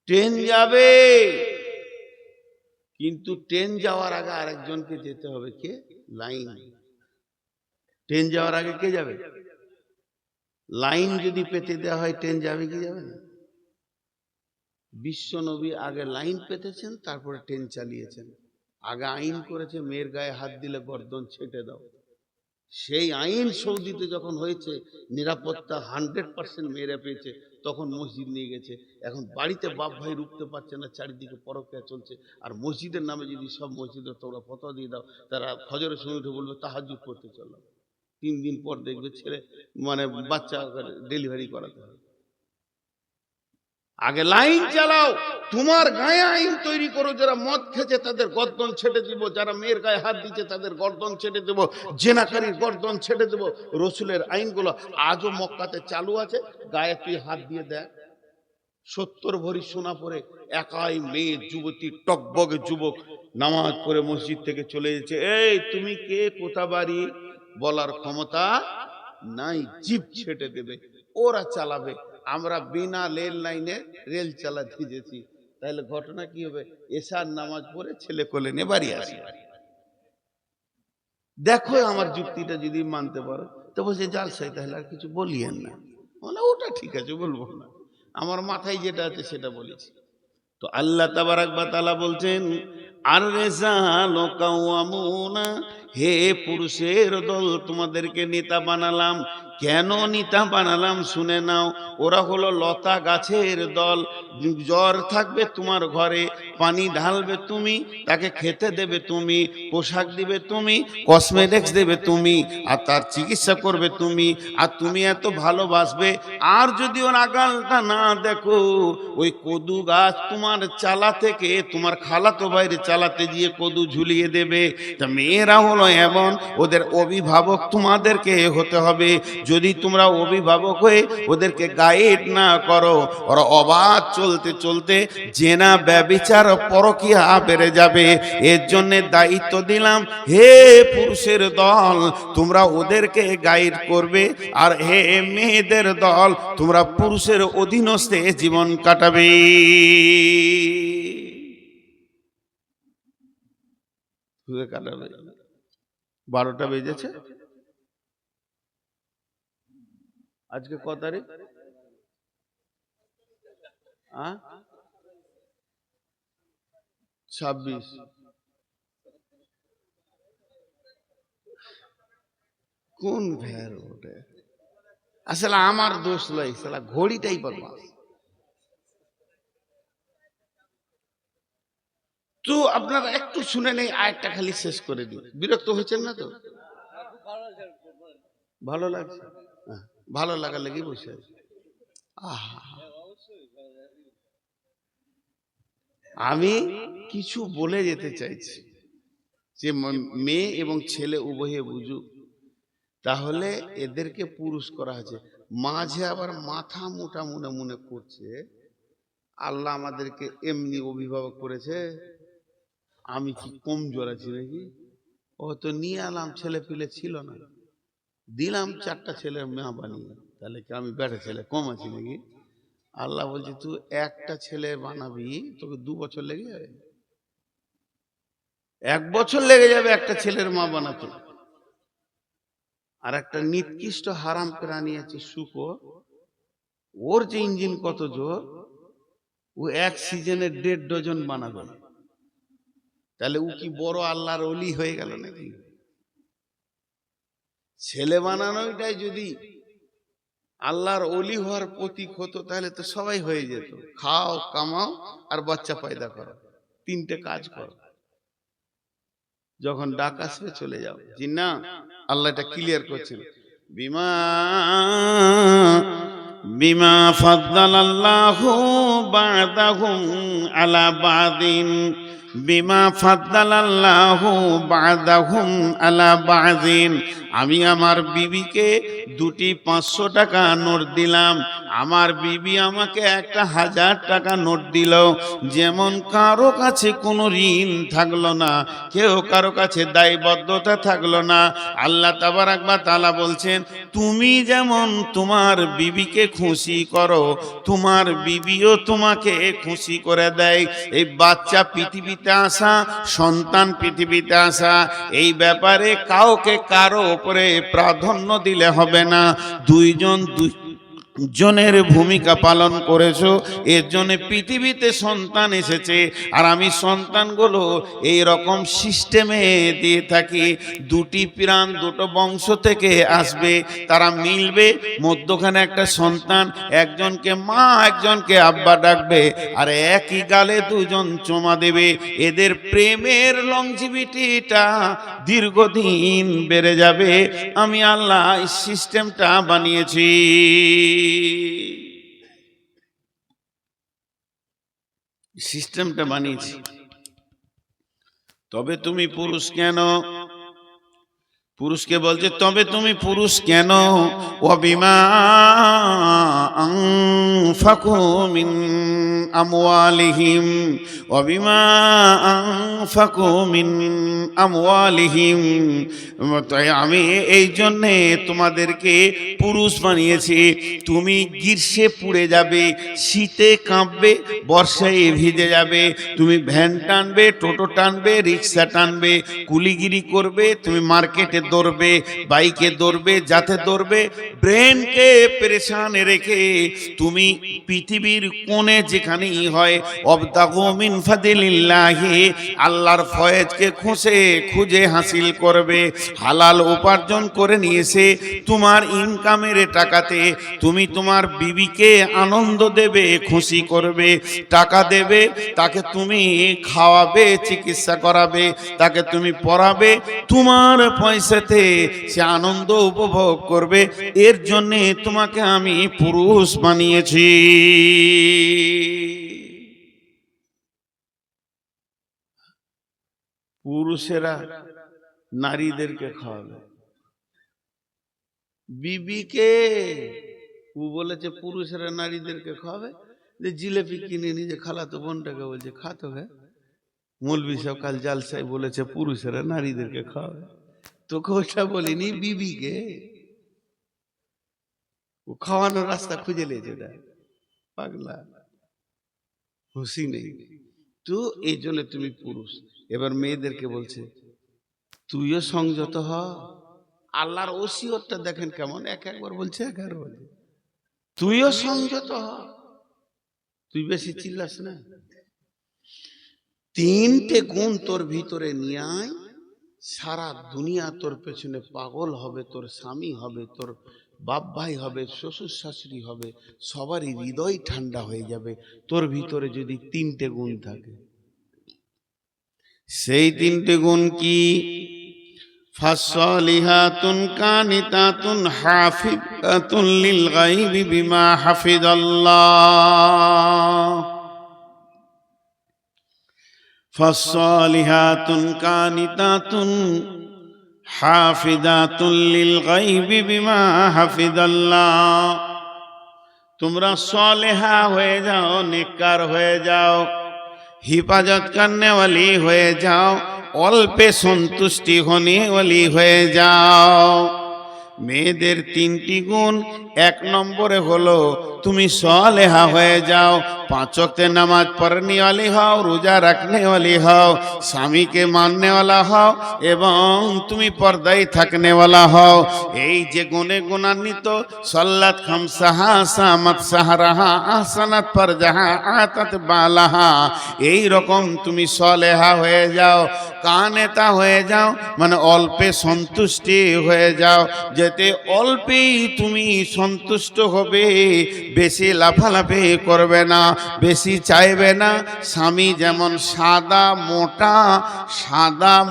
ট্রেন যাবে, কিন্তু ট্রেন যাওয়ার আগে আরেকজনকে যেতে হবে, কে? লাইন। ট্রেন যাওয়ার আগে কে যাবে? লাইন যদি পেতে দেওয়া হয় ট্রেন যাবে কি যাবে না? বিশ্ব নবী আগে লাইন পেতেছেন, তারপরে ট্রেন চালিয়েছেন। আগে আইন করেছে মেয়ের গায়ে হাত দিলে গর্দন ছেটে দাও। সেই আইন সৌদিতে যখন হয়েছে, নিরাপত্তা 100% মেয়েরা পেয়েছে, তখন মসজিদ নিয়ে গেছে। এখন বাড়িতে বাপ ভাই রুখতে পারছে না, চারিদিকে পরকীয়া চলছে। আর মসজিদের নামে যদি সব মসজিদে তোমরা ফতোয়া দিয়ে দাও, তারা ফজরের সময় উঠে বলবে তাহাজ্জুদ পড়তে চললাম। 3 দিন পর দেখবে ছেলে মানে বাচ্চা ডেলিভারি করাতে হবে। আগে লাইন চালাও, তোমার গায়ে আইন তৈরি করো। যারা মদ খেয়েছে তাদের গর্দন ছেড়ে দিব, যারা মেয়ের গায়ে হাত দিচ্ছে তাদের গর্দন ছেড়ে দেব, জেনাকারীর গর্দন ছেড়ে দেব। রসুলের আইনগুলো আজও মক্কাতে চালু আছে। গায়ে তুই হাত দিয়ে দেখ, 70 ভরি সোনা পরে একাই মেয়ে যুবতী টকবগে যুবক নামাজ পড়ে মসজিদ থেকে চলে যাচ্ছে। এই তুমি কে, কোথা বাড়ি বলার ক্ষমতা নাই, জিভ ছেটে দেবে, ওরা চালাবে। আমরা বিনা রেল লাইনে রেল চালাতে যেছি, তাহলে ঘটনা কি হবে? এশার নামাজ পড়ে ছেলে কোলে নিয়ে বাড়ি আসে। দেখো আমার যুক্তিটা যদি মানতে পারো তো বলছে জালসাই, তাহলে আর কিছু বলিয়েন না। বলে ওটা ঠিক আছে, বলবো না, আমার মাথায় যেটা আছে সেটা বলেছি। তো আল্লাহ তাবারাক ওয়া তাআলা বলছেন, আর রিজালু কাওয়ামুনা, হে পুরুষের দল, তোমাদেরকে নেতা বানালাম। কেন নেতা বানালাম শুনে নাও। ওরা হলো লতা গাছের দল। জ্বর থাকবে তোমার ঘরে, পানি ঢালবে তুমি, তাকে খেতে দেবে তুমি, পোশাক দিবে তুমি, কসমেটিক্স দেবে তুমি, আর তার চিকিৎসা করবে তুমি, আর তুমি এত ভালোবাসবে। আর যদি ওর আগালটা না দেখো, ওই কদু গাছ তোমার চালা থেকে তোমার খালাতো ভাইয়ের চালাতে গিয়ে কদু ঝুলিয়ে দেবে। তা মেয়েরা হলো এমন, ওদের অভিভাবক তোমাদেরকে হতে হবে। যদি তোমরা অভিভাবক হয়ে ওদেরকে গাইড না করো, ওরা অবাধ চলতে চলতে জেনা ব্যভিচার পরকীয়া বেড়ে যাবে। এর জন্য দায়িত্ব দিলাম, হে পুরুষের দল, তোমরা ওদেরকে গাইড করবে, আর হে মেয়েদের দল, তোমরা পুরুষের অধীনস্থে জীবন কাটাবে। 12টা বেজেছে। আজকে ক তারিখ? 26। কোন ভ্যার ওঠে? আসলে আমার দোষ নয়, সালা ঘড়িটাই বদমাশ। তো আপনারা একটু শুনে নেই, আরেকটা খালি শেষ করে দিই। বিরক্ত হয়েছেন না তো? ভালো লাগছে? ভালো লাগার লেগে বসে আছে। আমি কিছু বলে যেতে চাইছি যে মেয়ে এবং ছেলে উভয়ে বুঝুক। তাহলে এদেরকে পুরুষ করা হয়েছে, মাঝে আবার মাথা মোটা মনে মনে করছে আল্লাহ আমাদেরকে এমনি অভিভাবক করেছে, আমি কি কমজোর আছি নাকি? ও তো নিয়ে এলাম, ছেলে পিলে ছিল না, দিলাম 4টা ছেলের মা বানিয়ে, তাহলে কি আমি বেটা ছেলে কম আছি নাকি? আল্লাহ বলছে তুই একটা ছেলে বানাবি, তোকে 2 বছর লেগে যাবে, 1 বছর লেগে যাবে একটা ছেলের মা বানাতে। আর একটা নিকৃষ্ট হারাম প্রাণী আছে শুকর, ওর যে ইঞ্জিন কত জোর, ও 1 সিজনে 1.5 ডজন বানাবে। তাহলে ও কি বড় আল্লাহর ওলি হয়ে গেল নাকি? ছেলে বানানোটাই যদি আল্লাহর ওলি হওয়ার প্রতীক হতো, তাহলে তো সবাই হয়ে যেত। খাও, কামাও, আর বাচ্চা পয়দা করো, 3টে কাজ করো, যখন ডাক আসবে চলে যাও। জি না, আল্লাহ এটা ক্লিয়ার করছেন। বিমা ফাদ্দালাল্লাহু বা'দাহুম আলা বা'দিন, বিমা ফাদ্দালাল্লাহু বা'দাহুম আলা বা'দিন। আমি আমার বিবিকে 2টি 500 টাকা নোট দিলাম, আমার বিবি আমাকে একটা 1000 টাকা নোট দিল। যেমন কারো কাছে কোনো ঋণ থাকলো না, কেউ কারো কাছে দায়বদ্ধতা থাকলো না। আল্লাহ তাবারাক ওয়া তাআলা বলছেন, তুমি যেমন তোমার বিবিকে খুশি করো, তোমার বিবিও তোমাকে খুশি করে দেয়। এই বাচ্চা পৃথিবীতে আসা, সন্তান পৃথিবীতে আসা, এই ব্যাপারে কাউকে কারো উপরে প্রাধান্য দিলে হবে না। জনের ভূমিকা পালন করেছো, এর জন্য পৃথিবীতে সন্তান এসেছে। আর আমি সন্তানগুলো এই রকম সিস্টেমে দিয়ে থাকি, দুটি প্রাণ দুটো বংশ থেকে আসবে, তারা মিলবে, মধ্যখানে একটা সন্তান, একজনকে মা একজনকে আব্বা ডাকবে, আর একই গালে দুজন চুমা দেবে। এদের প্রেমের লংজিভিটিটা দীর্ঘদিন বেড়ে যাবে। আমি আল্লাহ এই সিস্টেমটা বানিয়েছি। সিস্টেমটা বানিয়েছি। তবে তুমি পুরুষ কেন? পুরুষকে বলছে তবে তুমি পুরুষ কেন? ওয়াবিমা আনফাকু মিন আমওয়ালিহিম, ওয়াবিমা আনফাকু মিন আমওয়ালিহিম। তাই আমি এই জন্যে তোমাদেরকে পুরুষ বানিয়েছি। তুমি গ্রীষ্মে পুড়ে যাবে, শীতে কাঁপবে, বর্ষায় ভিজে যাবে। তুমি ভ্যান টানবে, টোটো টানবে, রিক্সা টানবে, কুলিগিরি করবে, তুমি মার্কেটে দৌড়বে, বাইকে দৌড়বে, যাতে দৌড়বে। ব্রেনকে পেরেশান রেখে তুমি পৃথিবীর কোণে যেখানেই হয় অবতাগু মিন ফাদিলিল্লাহি, আল্লাহর ফয়েজকে খুঁজে হাসিল করবে। হালাল উপার্জন করে নিয়েছে তোমার ইনকামের টাকাতে তুমি তোমার বিবিকে আনন্দ দেবে, খুশি করবে, টাকা দেবে, তাকে তুমি খাওয়াবে, চিকিৎসা করাবে, তাকে তুমি পড়াবে, তোমার পয়সাতে সে আনন্দ উপভোগ করবে। এর জন্য তোমাকে আমি পুরুষ বানিয়েছি। পুরুষেরা নারীদেরকে খাওয়াবে, বিবিকে ও বলেছে পুরুষেরা নারীদেরকে খাওয়াবে। যে জিলেপি কিনে নিজে খালাতো বোনটাকে বলছে খাতো হে, মৌলভী সাহেব কাল জালসায় বলেছে পুরুষেরা নারীদেরকে খাওয়াবে। তোকে ওটা বলিনি, বিবিকে। ও খাওয়ানোর রাস্তা খুঁজে নিয়েছে, ওটা পাগলা, খুশি নেই তো এই জন্য তুমি পুরুষ। এবার মেয়েদেরকে বলছে তুইও সংযত হ। আল্লাহর ওসিয়তটা দেখেন কেমন, একবার বলছে একবার বলছে তুইও সংযত হ, তুই বেশি চিল্লাস না। তিনটে গুণ তোর ভিতরে নিয়ে আয়, সারা দুনিয়া তোর পেছনে পাগল হবে, তোর স্বামী হবে, তোর বাপ ভাই হবে, শ্বশুর শাশুড়ি হবে, সবারই হৃদয় ঠান্ডা হয়ে যাবে তোর ভিতরে যদি তিনটে গুণ থাকে। সেই তিনটে গুণ কি? ফাসলিহাতুন কানিতাতুন হাফিজাতুন লিল গায়বি বিমা হাফিজাল্লাহ। ফাসলিহাতুন কানিতাতুন হাফিজাতুন লিল গায়বি বিমা হাফিজাল্লাহ। তোমরা সালেহা হয়ে যাও, নেককার হয়ে যাও, हिफाजत करने वाली हुए जाओ, অল্পে সন্তুষ্টি होने वाली হয়ে যাও। মেয়েদের তিনটি গুণ, এক নম্বরে হলো তুমি সালেহা হয়ে যাও, पांच वक्त नमाज पढ़ने वाली हओ, रोजा रखने वाली हओ, स्वामी के मानने वाला हओ एवं तुम पर्दाई थकने वाला हओ। এই যে গুণে গুণান্বিত, সল্লাত খামসাহা সামাত সাহরাহা আহসানাত ফারজাহা আতাত বালাহা, এই রকম তুমি সালেহা হয়ে যাও, কানেতা হয়ে যাও, মানে অল্পে সন্তুষ্টি হয়ে যাও, যেতে অল্পেই তুমি সন্তুষ্ট হবে, বেশি লাফালাফি করবে না, বেশি চাইবে না। স্বামী যেমন সাদা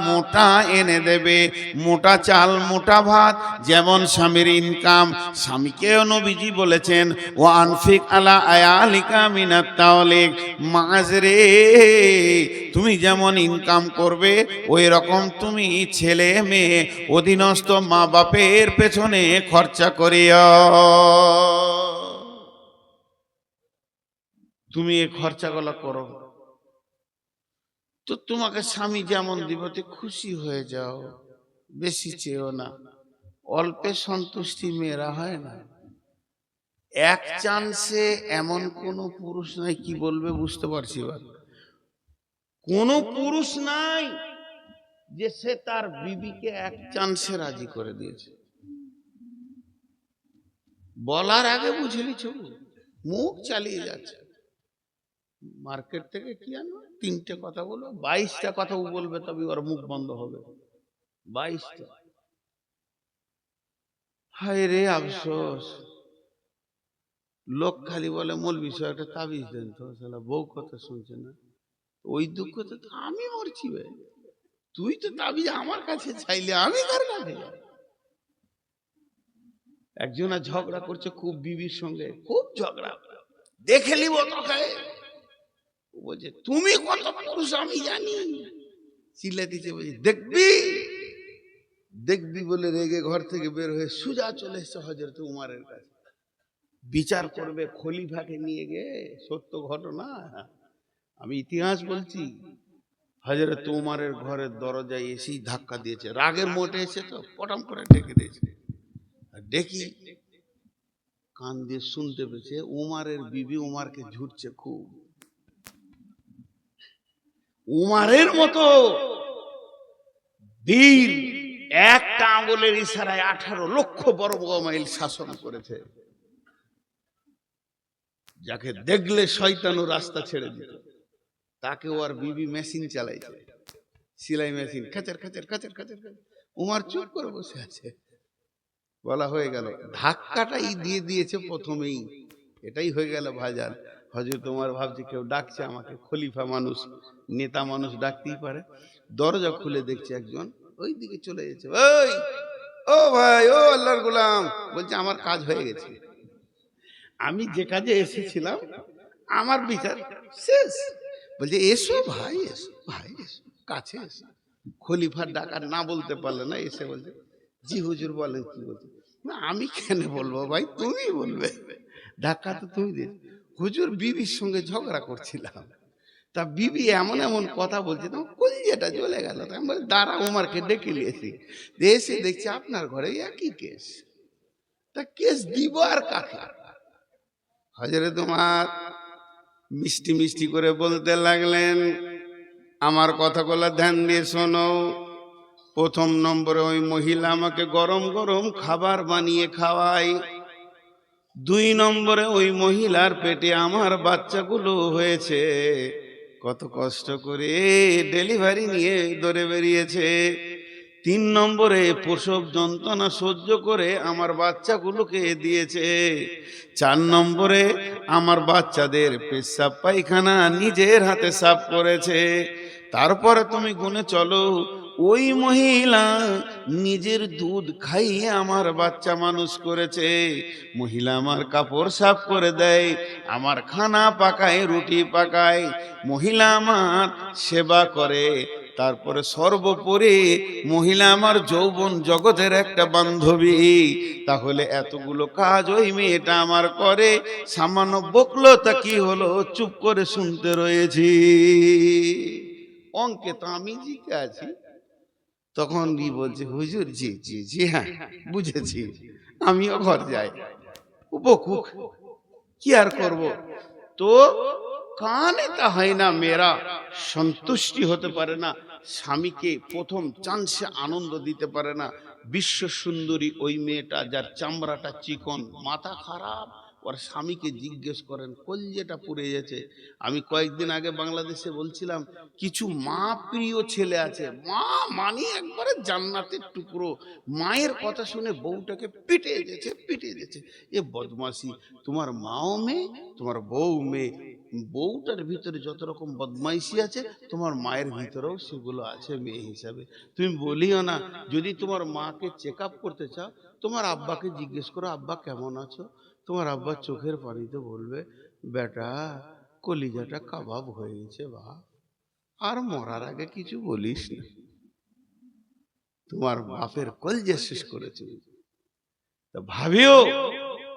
মোটা এনে দেবে, মোটা চাল মোটা ভাত, যেমন স্বামীর ইনকাম। স্বামীকেও নবীজি বলেছেন ও আনফিক আলা আয়ালিকা মিনাত তাওলিক, মাঝরে তুমি যেমন ইনকাম করবে ওই রকম তুমি ছেলে মেয়ে অধীনস্থ মা বাপের পেছনে খরচা করিও। তুমি এই খরচাগুলো করো তো তোমাকে স্বামী যেমন দিব খুশি হয়ে যাও, বেশি চেয়েও না। অল্পে সন্তুষ্টি মেয়েরা হয় না। এক চান্সে এমন কোন পুরুষ নাই, কি বলবে বুঝতে পারছি, কোন পুরুষ নাই যে সে তার বিবিকে এক চান্সে রাজি করে দিয়েছে। বলার আগে বুঝে নিছ, মুখ চালিয়ে যাচ্ছে। মার্কেট থেকে কি আনবো, 3টে কথা বলবো, 22টা কথা ও বলবে, তবে ওর মুখ বন্ধ হবে। 22টা। হায় রে আফসোস। লোক খালি বলে মৌলবি সাহেব একটা তাবিজ দেন তো, শালা বউ কথা শুনছে না। ওই দুঃখতে তো আমি মরছি ভাই। তুই তো তাবিজ আমার কাছে চাইলে আমি কার কাছে যাব? একজনা ঝগড়া করছে খুব বিবির সঙ্গে, খুব ঝগড়া, দেখে নিব তোকে। ও বলছে তুমি কত পুরুষ আমি জানি। চিল্লা দিচ্ছে, বলছে দেখবি দেখবি বলে রেগে ঘর থেকে বের হয়ে সোজা চলে এসছে হযরত উমারের কাছে। বিচার করবে খলিফাকে নিয়ে গিয়ে, সত্য ঘটনা, আমি ইতিহাস বলছি। হযরত উমারের ঘরের দরজায় এসেই ধাক্কা দিয়েছে, রাগের মোটে এসে তো পটাম করে ডেকে দিয়েছে। আর ডেকে কান দিয়ে শুনতে পেয়েছে উমারের বিবি উমারকে ঝুটছে খুব। উমারের মতো বীর একটা আঙ্গুলের ইশারায় 18 লক্ষ বর্গ মাইল শাসন করেছে, যাকে দেখলে শয়তানও রাস্তা ছেড়ে দিত, তাকে ওর বিবি মেশিন চালাইছে, সেলাই মেশিন, খাচার খাচার খাচার খাচার খাচার। উমার চুপ করে বসে আছে। বলা হয়ে গেল, ধাক্কাটাই দিয়ে দিয়েছে প্রথমেই, এটাই হয়ে গেল ভাজান। হযরত উমার ভাবছে কেউ ডাকছে আমাকে, খলিফা মানুষ, নেতা মানুষ ডাকতেই পারে। দরজা খুলে দেখছে একজন ওই দিকে চলে যাচ্ছে। ওই ও ভাই, ও আল্লাহর গোলাম, বলছে আমার কাজ হয়ে গেছে, আমি যে কাজে এসেছিলাম আমার বিচার শেষ। বলছে এসো ভাই, এসো ভাই, এসো কাছে এসো। খলিফার ডাকার না বলতে পারলে না, এসে বলছে জি হুজুর বলেন কি বলছে। না আমি কেন বলবো ভাই, তুমি বলবে, ধাক্কা তো তুমি দিয়েছো। হুজুর বিবির সঙ্গে ঝগড়া করছিলাম, তা বিবি এমন এমন কথা বলছে, তো কলিজাটা জ্বলে গেল। আমি বলি দাঁড়া, উমারকে ডেকে নিয়েছি, এসে দেখছি আপনার ঘরে একই কেস। তা কেস দিব আর কাকে? হযরত উমার মিষ্টি মিষ্টি করে বলতে লাগলেন, আমার কথাগুলো ধ্যান দিয়ে শোনো। প্রথম নম্বরে ওই মহিলা আমাকে গরম গরম খাবার বানিয়ে খাওয়ায়। 2 নম্বরে ওই মহিলার পেটে আমার বাচ্চাগুলো হয়েছে, কত কষ্ট করে ডেলিভারি নিয়ে দৌড়ে বেরিয়েছে। 3 নম্বরে প্রসব যন্ত্রণা সহ্য করে আমার বাচ্চাগুলোকে দিয়েছে। 4 নম্বরে আমার বাচ্চাদের পেশাব পায়খানা নিজের হাতে সাফ করেছে। তারপরে তুমি গুনে চলো, ওই মহিলা নিজের দুধ খাইয়ে আমার বাচ্চা মানুষ করেছে। মহিলা আমার কাপড় সাফ করে দেয়, আমার খানা পাকায়, রুটি পাকায়, মহিলা আমার সেবা করে। তারপরে সর্বোপরি মহিলা আমার যৌবন জগতের একটা বান্ধবী। তাহলে এতগুলো কাজ ওই মেয়েটা আমার করে, সামান্য বকলো তা কি হলো, চুপ করে শুনতে রয়েছি। অঙ্কে তো আমি জিতে আছি। তখন বলছে হুজুর জি জি জি হ্যাঁ বুঝেছি, আমিও ঘর যাই, বকুক কি আর করব। তো কানে তা হয় না, মেয়েরা সন্তুষ্টি হতে পারে না, স্বামীকে প্রথম চান্সে আনন্দ দিতে পারে না। বিশ্ব সুন্দরী ওই মেয়েটা, যার চামড়াটা চিকন, মাথা খারাপ, ওর স্বামীকে জিজ্ঞেস করেন, কলজেটা পুড়ে গেছে। আমি কয়েকদিন আগে বাংলাদেশে বলছিলাম, কিছু মা প্রিয় ছেলে আছে, মা মানে একবারে জান্নাতের টুকরো, মায়ের কথা শুনে বউটাকে পিটে দিয়েছে পিটে দিয়েছে। এ বদমাশি, তোমার মাও মেয়ে, তোমার বউ মেয়ে, বউটার ভিতরে যত রকম বদমাইশি আছে তোমার মায়ের ভিতরেও সেগুলো আছে মেয়ে হিসাবে। তুমি বলিও না, যদি তোমার মাকে চেক আপ করতে চাও, তোমার আব্বাকে জিজ্ঞেস করো আব্বা কেমন আছো। তোমার আব্বা চোখের পানিতে বলবে বেটা কলিজাটা কাবাব হয়ে গেছে বাপ, আর মরার আগে কিছু বলিস না, তোমার বাপের কলজে শেষ করেছে। তা ভাবিও,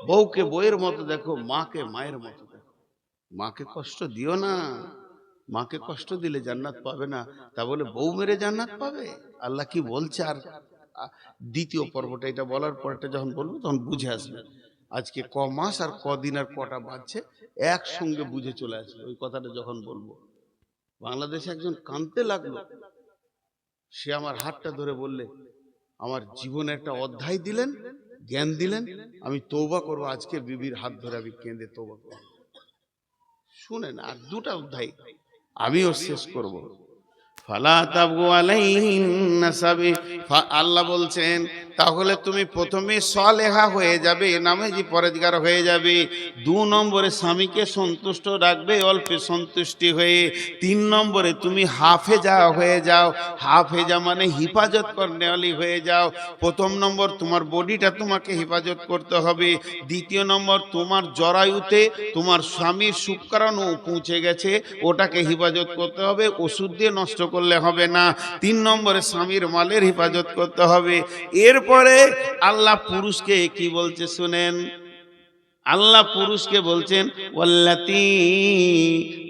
বউকে বউয়ের মতো দেখো, মাকে মায়ের মতো দেখো। মাকে কষ্ট দিও না, মাকে কষ্ট দিলে জান্নাত পাবে না। তা বলে বউ মেরে জান্নাত পাবে? আল্লাহ কি বলছে? আর দ্বিতীয় পর্বটা, এটা বলার পরটা যখন বলবো তখন বুঝে আসবে। আজকে ক মাস আর কদিন আর কটা বাজছে একসঙ্গে বুঝে চলে আসবে ওই কথাটা যখন বলবো। বাংলাদেশে একজন কাঁদতে লাগলো, সে আমার হাতটা ধরে বললে আমার জীবনে একটা অধ্যায় দিলেন, জ্ঞান দিলেন, আমি তওবা করবো, আজকে বিবির হাত ধরে আমি কেঁদে তওবা করবো। শুনেন, আর দুটা অধ্যায় আমিও শেষ করব। ফালা তাবগু আলাইহিন্না সাবিল, আল্লাহ বলছেন তাহলে তুমি প্রথমে সালেহা হয়ে যাবে, নামাজি পরেজগার হয়ে যাবে। 2 নম্বরে স্বামীকে সন্তুষ্ট রাখবে, অল্পে সন্তুষ্টি হয়ে। 3 নম্বরে তুমি হাফেজা হয়ে যাও। হাফেজা মানে হিফাজত করনেওয়ালি হয়ে যাও। প্রথম নম্বর তোমার বডিটা তোমাকে হিফাজত করতে হবে। দ্বিতীয় নম্বর তোমার জরায়ুতে তোমার স্বামীর শুক্রাণু পৌঁছে গেছে, ওটাকে হিফাজত করতে হবে, ওষুধ দিয়ে নষ্ট করলে হবে না। 3 নম্বরে স্বামীর মালের হিফাজত করতে হবে। এরপরে আল্লাহ পুরুষকে কি বলছে শুনেন, আল্লাহ পুরুষকে বলছেন ওয়াল্লাতী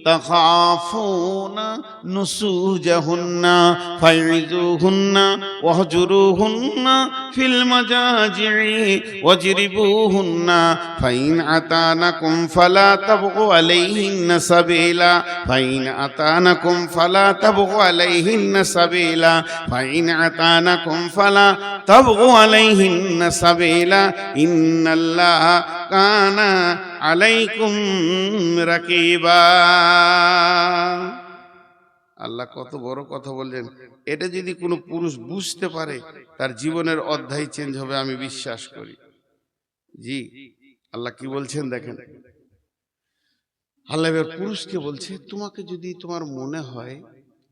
তাখাফুনা নুসুজাহুন্না ফাইযুহুন্না ওয়াহজুরুহুন্না ফিল মাজাজি'i ওয়াজরিবুহুন্না ফাইন আতানাকুম ফালা তাবগু আলাইহিন্না সাবিলা ফাইন আতানাকুম ফালা তাবগু আলাইহিন্না সাবিলা ফাইন আতানাকুম ফালা তাবগু আলাইহিন্না সাবিলা ইন্নাল্লাহা কানা আলাইকুম রাকিবা। আল্লাহ কত বড় কথা বললেন। এটা যদি কোনো পুরুষ বুঝতে পারে, তার জীবনের অধ্যায় চেঞ্জ হবে, আমি বিশ্বাস করি। জি, আল্লাহ কি বলছেন দেখেন। আল্লাহ এবার পুরুষকে বলছে, তোমাকে যদি তোমার মনে হয়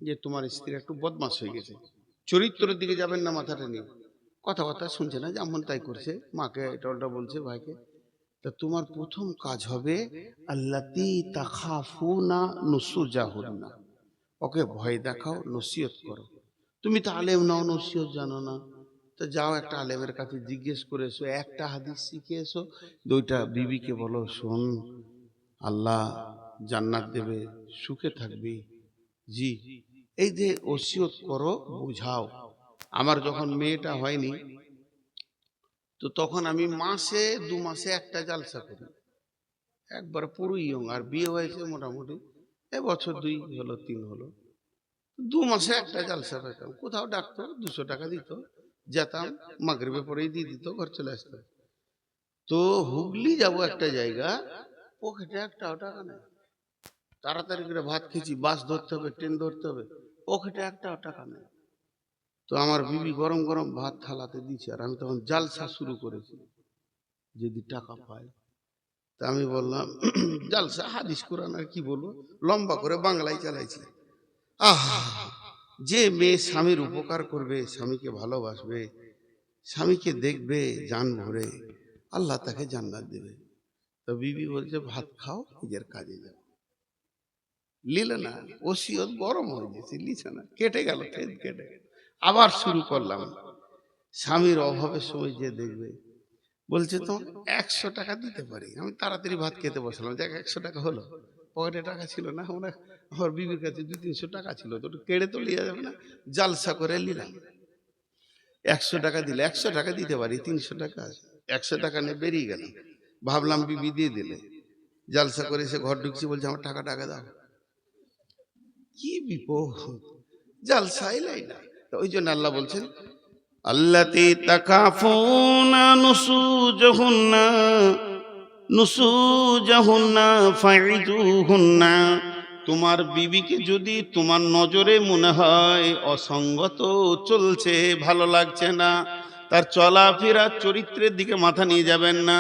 যে তোমার স্ত্রী একটু বদমাশ হয়ে গেছে, চরিত্রের দিকে যাবেন না মাথাটা নিয়ে, কথাবার্তা শুনছে না, যেমন তাই করছে, মাকে এটা ওটা বলছে, ভাইকে, তা তোমার প্রথম কাজ হবে আল্লাতী তাখাফুনা নুসুজাহুন্না, ওকে ভয় দেখাও, নসিহত করো। তুমি তো আলেম নাও, নসিহত জানো না, তো যাও একটা আলেমের কাছে জিজ্ঞেস করে এসো, একটা হাদিস শিখে এসো, 2টা বিবিকে বলো, শোন আল্লাহ জান্নাত দেবে, সুখে থাকবি। জি, এই যে ওসিয়ত করো, বুঝাও। আমার যখন মেয়েটা হয়নি, তো তখন আমি মাসে 2 মাসে একটা জালসা করি, একবার পুরো ইয়ং, আর বিয়ে হয়েছে মোটামুটি বছর 2 হলো 3 হলো, 2 মাসে একটা জালসা পেতাম। কোথাও ডাকতো, 200 টাকা দিত, যেতাম, মাগরিবে পরেই দিয়ে দিত, ঘর চলে আসতাম। তো হুগলি যাব একটা জায়গা, পকেটে একটাও টাকা নেই, তাড়াতাড়ি করে ভাত খেয়েছি, বাস ধরতে হবে, ট্রেন ধরতে হবে, পকেটে একটাও টাকা নেই। তো আমার বিবি গরম গরম ভাত থালাতে দিচ্ছে, আর আমি তখন জালসা শুরু করেছি, যদি টাকা পাই। তা আমি বললাম জালসা, হাদিস কোরআন আর কি বলবো, লম্বা করে বাংলায় চালাইছি। আহা, যে মেয়ে স্বামীর উপকার করবে, স্বামীকে ভালোবাসবে, স্বামীকে দেখবে জান ভরে, আল্লাহ তাকে জান্নাত দেবে। তো বিবি বলছে ভাত খাও, নিজের কাজে যাও। লিলে না, ওসিয়ত গরম হয়ে গেছে, লিছে না, কেটে গেল, কেটে গেল। আবার শুরু করলাম, স্বামীর অভাবের সময় যে দেখবে, বলছে তো 100 টাকা দিতে পারি। আমি তাড়াতাড়ি ভাত খেতে বসলাম, দেখ 100 টাকা হলো, পকেটে টাকা ছিল না, আমার বিবির কাছে 200-300 টাকা ছিল, তো কেড়ে তো লিয়া যাবে না, জালসা করে নিলাম। 100 টাকা দিলে, 100 টাকা দিতে পারি, 300 টাকা আছে, 100 টাকা নিয়ে বেরিয়ে গেলাম। ভাবলাম বিবি দিয়ে দিলে, জালসা করে সে ঘর ঢুকছি, বলছে আমার টাকা দাও। কি বিপদ, জালসা এলাই না। তো ওই জন্য আল্লাহ বলছেন আল্লাতী তাকাফুনা নুসুজাহুন্না ফাইযুহুন্না, তোমার বিবিকে যদি তোমার নজরে মনে হয় অসঙ্গত চলছে, ভালো লাগছে না, তার চলাফেরা চরিত্রের দিকে মাথা নিয়ে যাবেন না,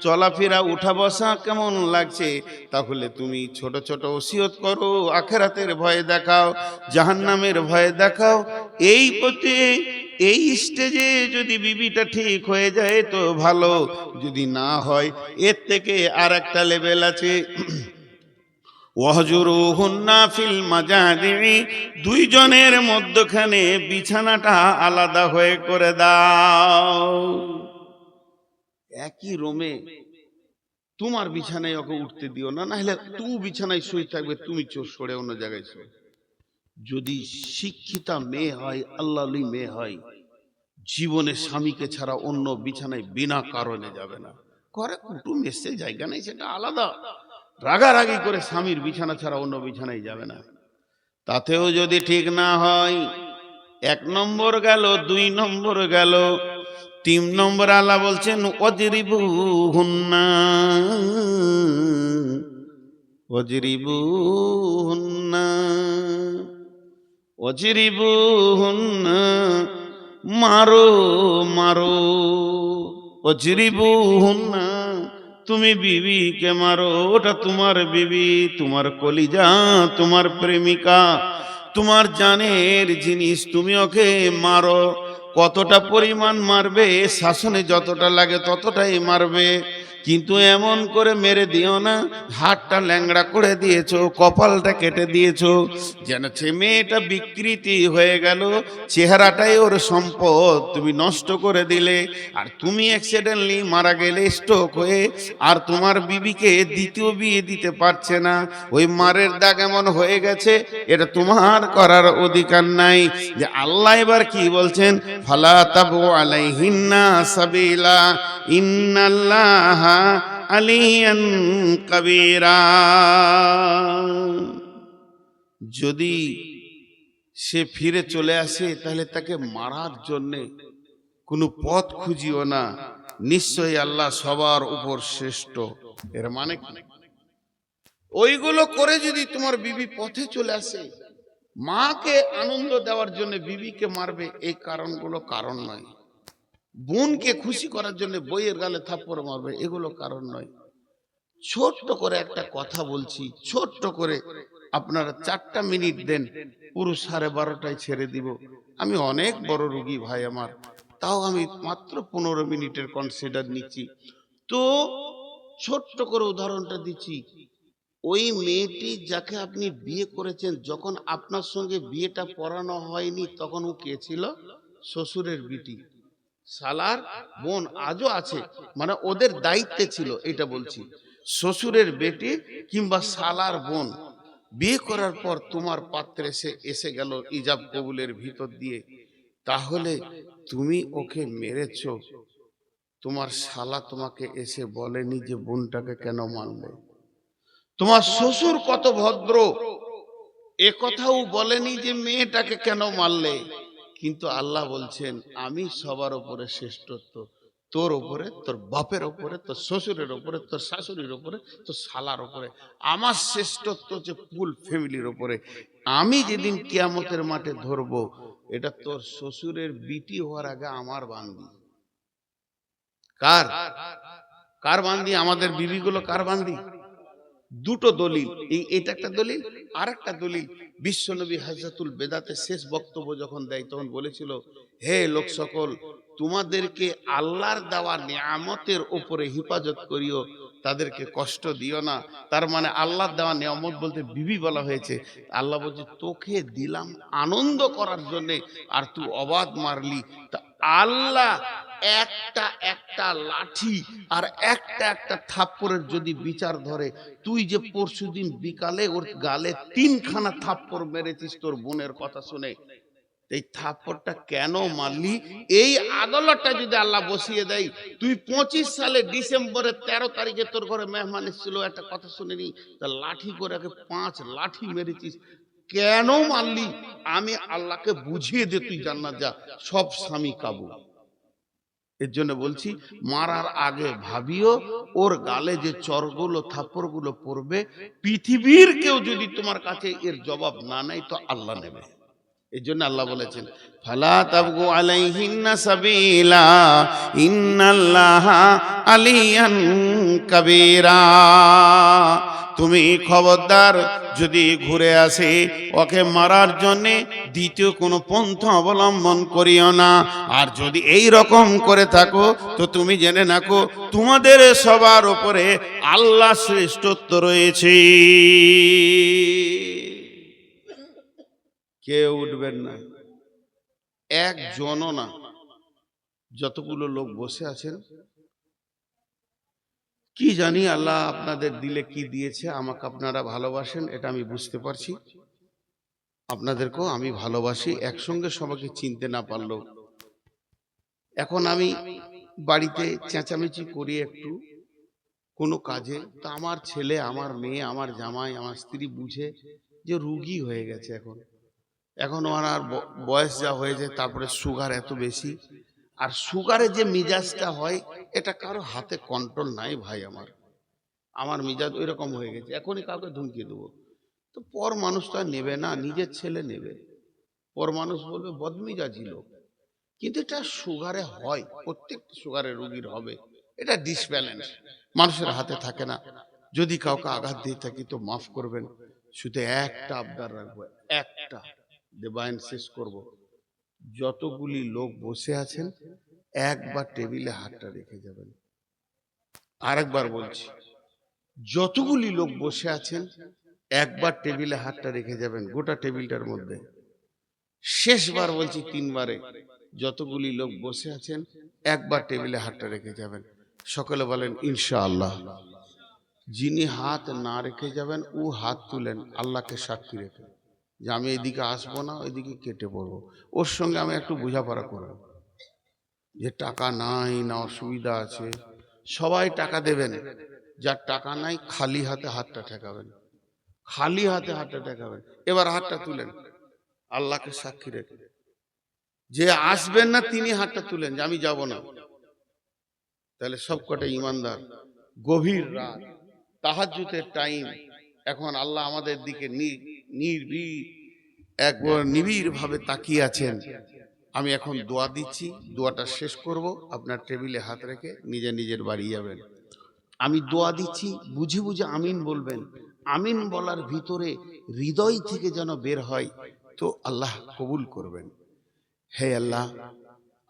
চলাফেরা উঠা বসা কেমন লাগছে, তাহলে তুমি ছোট ছোট ওসিয়ত করো, আখিরাতের ভয় দেখাও, জাহান্নামের ভয় দেখাও। এই পথে, এই স্টেজে যদি বিবিটা ঠিক হয়ে যায় তো ভালো, যদি না হয় এর থেকে আর একটা লেভেল আছে, ওয়াহজুরুহুন্না ফিল মাজাজি'i, 2 জনের মধ্যখানে বিছানাটা আলাদা হয়ে করে দাও। একই রুমে তোমার বিছানায় ওকে উঠতে দিও না, নাহলে তুমি বিছানায় শুয়ে থাকবে, তুমি চোর সরে অন্য জায়গায় শুয়ে। যদি শিক্ষিতা মেয়ে হয়, আল্লাহলি মেয়ে হয়, জীবনে স্বামীকে ছাড়া অন্য বিছানায় বিনা কারণে যাবে না। করে কুটুম এসছে, জায়গা নেই, সেটা আলাদা, রাগারাগি করে স্বামীর বিছানা ছাড়া অন্য বিছানায় যাবে না। তাতেও যদি ঠিক না হয়, 1 নম্বর গেল, 2 নম্বর গেল, তিন নম্বর আল্লাহ বলছেন ওয়াজরিবুহুন্না, ওয়াজরিবুহুন্না, ওয়াজরিবুহুন্না, মারো মারো। ওয়াজরিবুহুন্না, তুমি বিবিকে মারো, ওটা তোমার বিবি, তোমার কলিজা, তোমার প্রেমিকা, তোমার জানের জিনিস, তুমি ওকে মারো। কতটা পরিমাণ মারবে? শাসনে যতটা লাগে ততটাই মারবে, কিন্তু এমন করে মেরে দিও না হাতটা ল্যাংড়া করে দিয়েছো, কপালটা কেটে দিয়েছো, যেন সে মেয়েটা বিকৃতি হয়ে গেল, চেহারাটাই ওর সম্পদ তুমি নষ্ট করে দিলে। আর তুমি অ্যাক্সিডেন্টলি মারা গেলে স্ট্রোক হয়ে, আর তোমার বিবিকে দ্বিতীয় বিয়ে দিতে পারছে না, ওই মারের দাগ এমন হয়ে গেছে, এটা তোমার করার অধিকার নাই। যে আল্লাহ এবার কি বলছেন, ফালা তাবু আলাইহিন্না সাবিলা ইন্নাল্লাহা আলিয়ান কাবীরা। যদি সে ফিরে চলে আসে তাহলে তাকে মারার জন্যে কোনো পথ খুঁজিও না, নিশ্চয়ই আল্লাহ সবার উপর শ্রেষ্ঠ। এর মানে কি? ওইগুলো করে যদি তোমার বিবি পথে চলে আসে, মাকে আনন্দ দেওয়ার জন্য বিবিকে মারবে, এই কারণগুলো কারণ নয়। বোনকে খুশি করার জন্য বইয়ের গালে থাপ্পড় মারবে, এগুলো কারণ নয়। ছোট্ট করে একটা কথা বলছি, ছোট্ট করে, আপনারা 4টা মিনিট দেন, পুরো 12:30টায় ছেড়ে দিব। আমি অনেক বড় রুগী ভাই আমার, তাও আমি মাত্র 15 মিনিটের কনসিডার নিচ্ছি। তো ছোট্ট করে উদাহরণটা দিচ্ছি। ওই মেয়েটি যাকে আপনি বিয়ে করেছেন, যখন আপনার সঙ্গে বিয়েটা পড়ানো হয়নি তখন ও কে ছিল? শ্বশুরের বিটি, শালার বোন, আজও আছে, মানে ওদের দায়িত্বে ছিল, এটা বলছি। শ্বশুরের বেটি কিংবা শালার বোন বিয়ে করার পর তোমার পাত্রে সে এসে গেল ইজাব কবুলের ভিতর দিয়ে, তাহলে তুমি ওকে মেরেছো, তোমার শালা তোমাকে এসে বলেনি যে বোনটাকে কেন মারলে? তোমার শ্বশুর কত ভদ্র, এ কথাও বলেনি যে মেয়েটাকে কেন মারলে। কিন্তু আল্লাহ বলছেন আমি সবার উপরে শ্রেষ্ঠত্ব, তোর উপরে, তোর বাপের উপরে, তোর শ্বশুরের উপরে, তোর শাশুড়ির উপরে, তোর শালার উপরে। আমার শ্রেষ্ঠত্ব হচ্ছে ফুল ফ্যামিলির উপরে। আমি যেদিন কিয়ামতের মাঠে ধরবো, এটা তোর শ্বশুরের বিটি হওয়ার আগে আমার বান্দি। কার কার বান্দি? আমাদের বিবিগুলো কার বান্দি? দুটো দলিল, এটা একটা দলিল, আর একটা দলিল। বিশ্বনবী হাজ্জাতুল বেদাতে শেষ বক্তব্য যখন দেয় তখন বলেছিল, হে লোক সকল, তোমাদেরকে আল্লাহর দেওয়া নিয়ামতের উপরে হিফাজত করিও, তাদেরকে কষ্ট দিও না। তার মানে আল্লাহর দেওয়া নিয়ামত বলতে বিবি বলা হয়েছে। আল্লাহ বলছে তোকে দিলাম আনন্দ করার জন্য, আর তুই অবাধ মারলি। তা আল্লাহ একটা একটা লাঠি আর একটা একটা থাপ্পড়ের যদি বিচার ধরে, তুই যে পরশুদিন বিকালে ওর গালে 3খানা থাপ্পড় মেরেছিস তোর বোনের কথা শুনে, এই থাপ্পড়টা কেন মারলি, এই আদালতটা যদি আল্লাহ বসিয়ে দেয়, তুই 25 সালে ডিসেম্বরের 13 তারিখে তোর ঘরে মেহমান এসেছিল, একটা কথা শুনেনি, তা লাঠি করে 5 লাঠি মেরেছিস, কেন মারলি? আমি আল্লাহকে বুঝিয়ে দে, তুই জান্নাত যা। সব স্বামী কাবু। এর জন্য বলছি, মারার আগে ভাবিও, ওর গালে যে চরগুলো থাপ্পড়গুলো পড়বে, পৃথিবীর কেউ যদি তোমার কাছে এর জবাব না নেয় তো আল্লাহ নেবে। এই জন্য আল্লাহ বলেছেন, ফালা তাবগু আলাইহিন্না সাবিলা ইন্নাল্লাহা আলিয়ান কাবীরা। তুমি খবরদার, যদি ঘুরে আসে ওকে মারার জন্যে দ্বিতীয় কোনো পন্থা অবলম্বন করিও না। আর যদি এই রকম করে থাকো তো তুমি জেনে রাখো তোমাদের সবার উপরে আল্লাহ শ্রেষ্ঠত্ব রয়েছে। কেউ উঠবেন না, একজনও না। যতগুলো লোক বসে আছেন, কি জানি আল্লাহ আপনাদের দিলে কি দিয়েছে, আমাকে আপনারা ভালোবাসেন এটা আমি বুঝতে পারছি, আপনাদেরকেও আমি ভালোবাসি, একসঙ্গে সবাইকে চিনতে না পারলেও। এখন আমি বাড়িতে চেঁচামেচি করি একটু কোনো কাজে, তো আমার ছেলে, আমার মেয়ে, আমার জামাই, আমার স্ত্রী বুঝে যে রুগী হয়ে গেছে। এখন ওনার বয়স যা হয়েছে, তারপরে সুগার এত বেশি, আর সুগারে যে মিজাজটা হয় এটা কারো হাতে কন্ট্রোল নাই ভাই। আমার মিজাজ ওই রকম হয়ে গেছে, এখনই কাউকে ধমকিয়ে দেবো। তো পর মানুষ তো আর নেবে না, নিজের ছেলে নেবে। পর মানুষ বলবে বদমিজাজি লোক। কিন্তু এটা সুগারে হয়, প্রত্যেক সুগারের রোগীর হবে। এটা ডিসব্যালেন্স, মানুষের হাতে থাকে না। যদি কাউকে আঘাত দিয়ে থাকি তো মাফ করবেন। শুধু একটা আবদার রাখবো, একটা দেবায়ন শেষ করব। যতগুলি লোক বসে আছেন একবার টেবিলে হাতটা রেখে যাবেন। আরেকবার বলছি, যতগুলি লোক বসে আছেন একবার টেবিলে হাতটা রেখে যাবেন, গোটা টেবিলটার মধ্যে। শেষবার বলছি, তিনবারে যতগুলি লোক বসে আছেন একবার টেবিলে হাতটা রেখে যাবেন। সকলে বলেন ইনশাআল্লাহ। যিনি হাত না রেখে যাবেন ও হাত তুলেন আল্লাহকে সাক্ষী রেখে, যে আমি এদিকে আসবো না, ওইদিকে কেটে পড়বো। ওর সঙ্গে আমি একটু বোঝাপড়া করব, যে টাকা নাই না অসুবিধা আছে। সবাই টাকা দেবেন, যার টাকা নাই খালি হাতে হাতটা ঠেকাবেন, খালি হাতে হাতটা ঠেকাবেন। এবার হাতটা তুলেন আল্লাহকে সাক্ষী রেখে। যে আসবেন না তিনি হাতটা তুলেন, যে আমি যাব না। তাহলে সবকটা ইমানদার। গভীর রাত, তাহাজ্জুদের টাইম, এখন আল্লাহ আমাদের দিকে একবার নিবিড় ভাবে তাকিয়ে আছেন। আমি এখন দোয়া দিচ্ছি, দোয়াটা শেষ করব। আপনার টেবিলে হাত রেখে নিজে নিজের বাড়ি যাবেন। আমি দোয়া দিচ্ছি, বুঝে বুঝে আমিন বলবেন। আমিন বলার ভিতরে হৃদয় থেকে যেন বের হয়, তো আল্লাহ কবুল করবেন। হে আল্লাহ,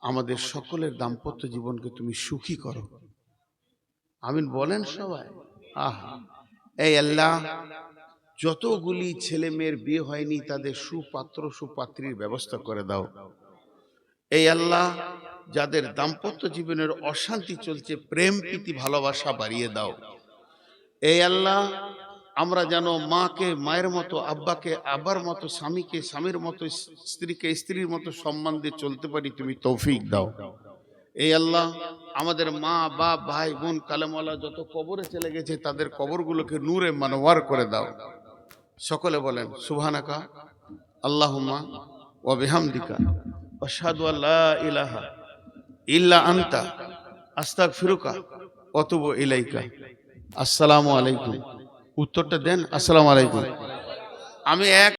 আমাদের সকলের দাম্পত্য জীবনকে তুমি সুখী করো। আমিন বলেন সবাই। আহা, এই আল্লাহ, যতগুলি ছেলে মেয়ের বিয়ে হয়নি তাদের সুপাত্র সুপাত্রীর ব্যবস্থা করে দাও। এই আল্লাহ, যাদের দাম্পত্য জীবনের অশান্তি চলছে প্রেম প্রীতি ভালোবাসা বাড়িয়ে দাও। এই আল্লাহ, আমরা যেন মাকে মায়ের মতো, আব্বাকে আব্বার মতো, স্বামীকে স্বামীর মতো, স্ত্রীকে স্ত্রীর মতো সম্মান দিয়ে চলতে পারি, তুমি তৌফিক দাও। এই আল্লাহ, আমাদের মা বাপ ভাই বোন কালেমাওয়ালা যত কবরে চলে গেছে তাদের কবরগুলোকে নূরে মানওয়ার করে দাও। সকলে বলেন সুবহানাকা আল্লাহুম্মা ওয়া বিহামদিকা আশহাদু আল্লা ইলাহা ইল্লা আনতা আস্তাগফিরুকা ওয়া আতুবু ইলাইকা। আসসালামু আলাইকুম। উত্তরটা দেন, আসসালামু আলাইকুম। আমি এক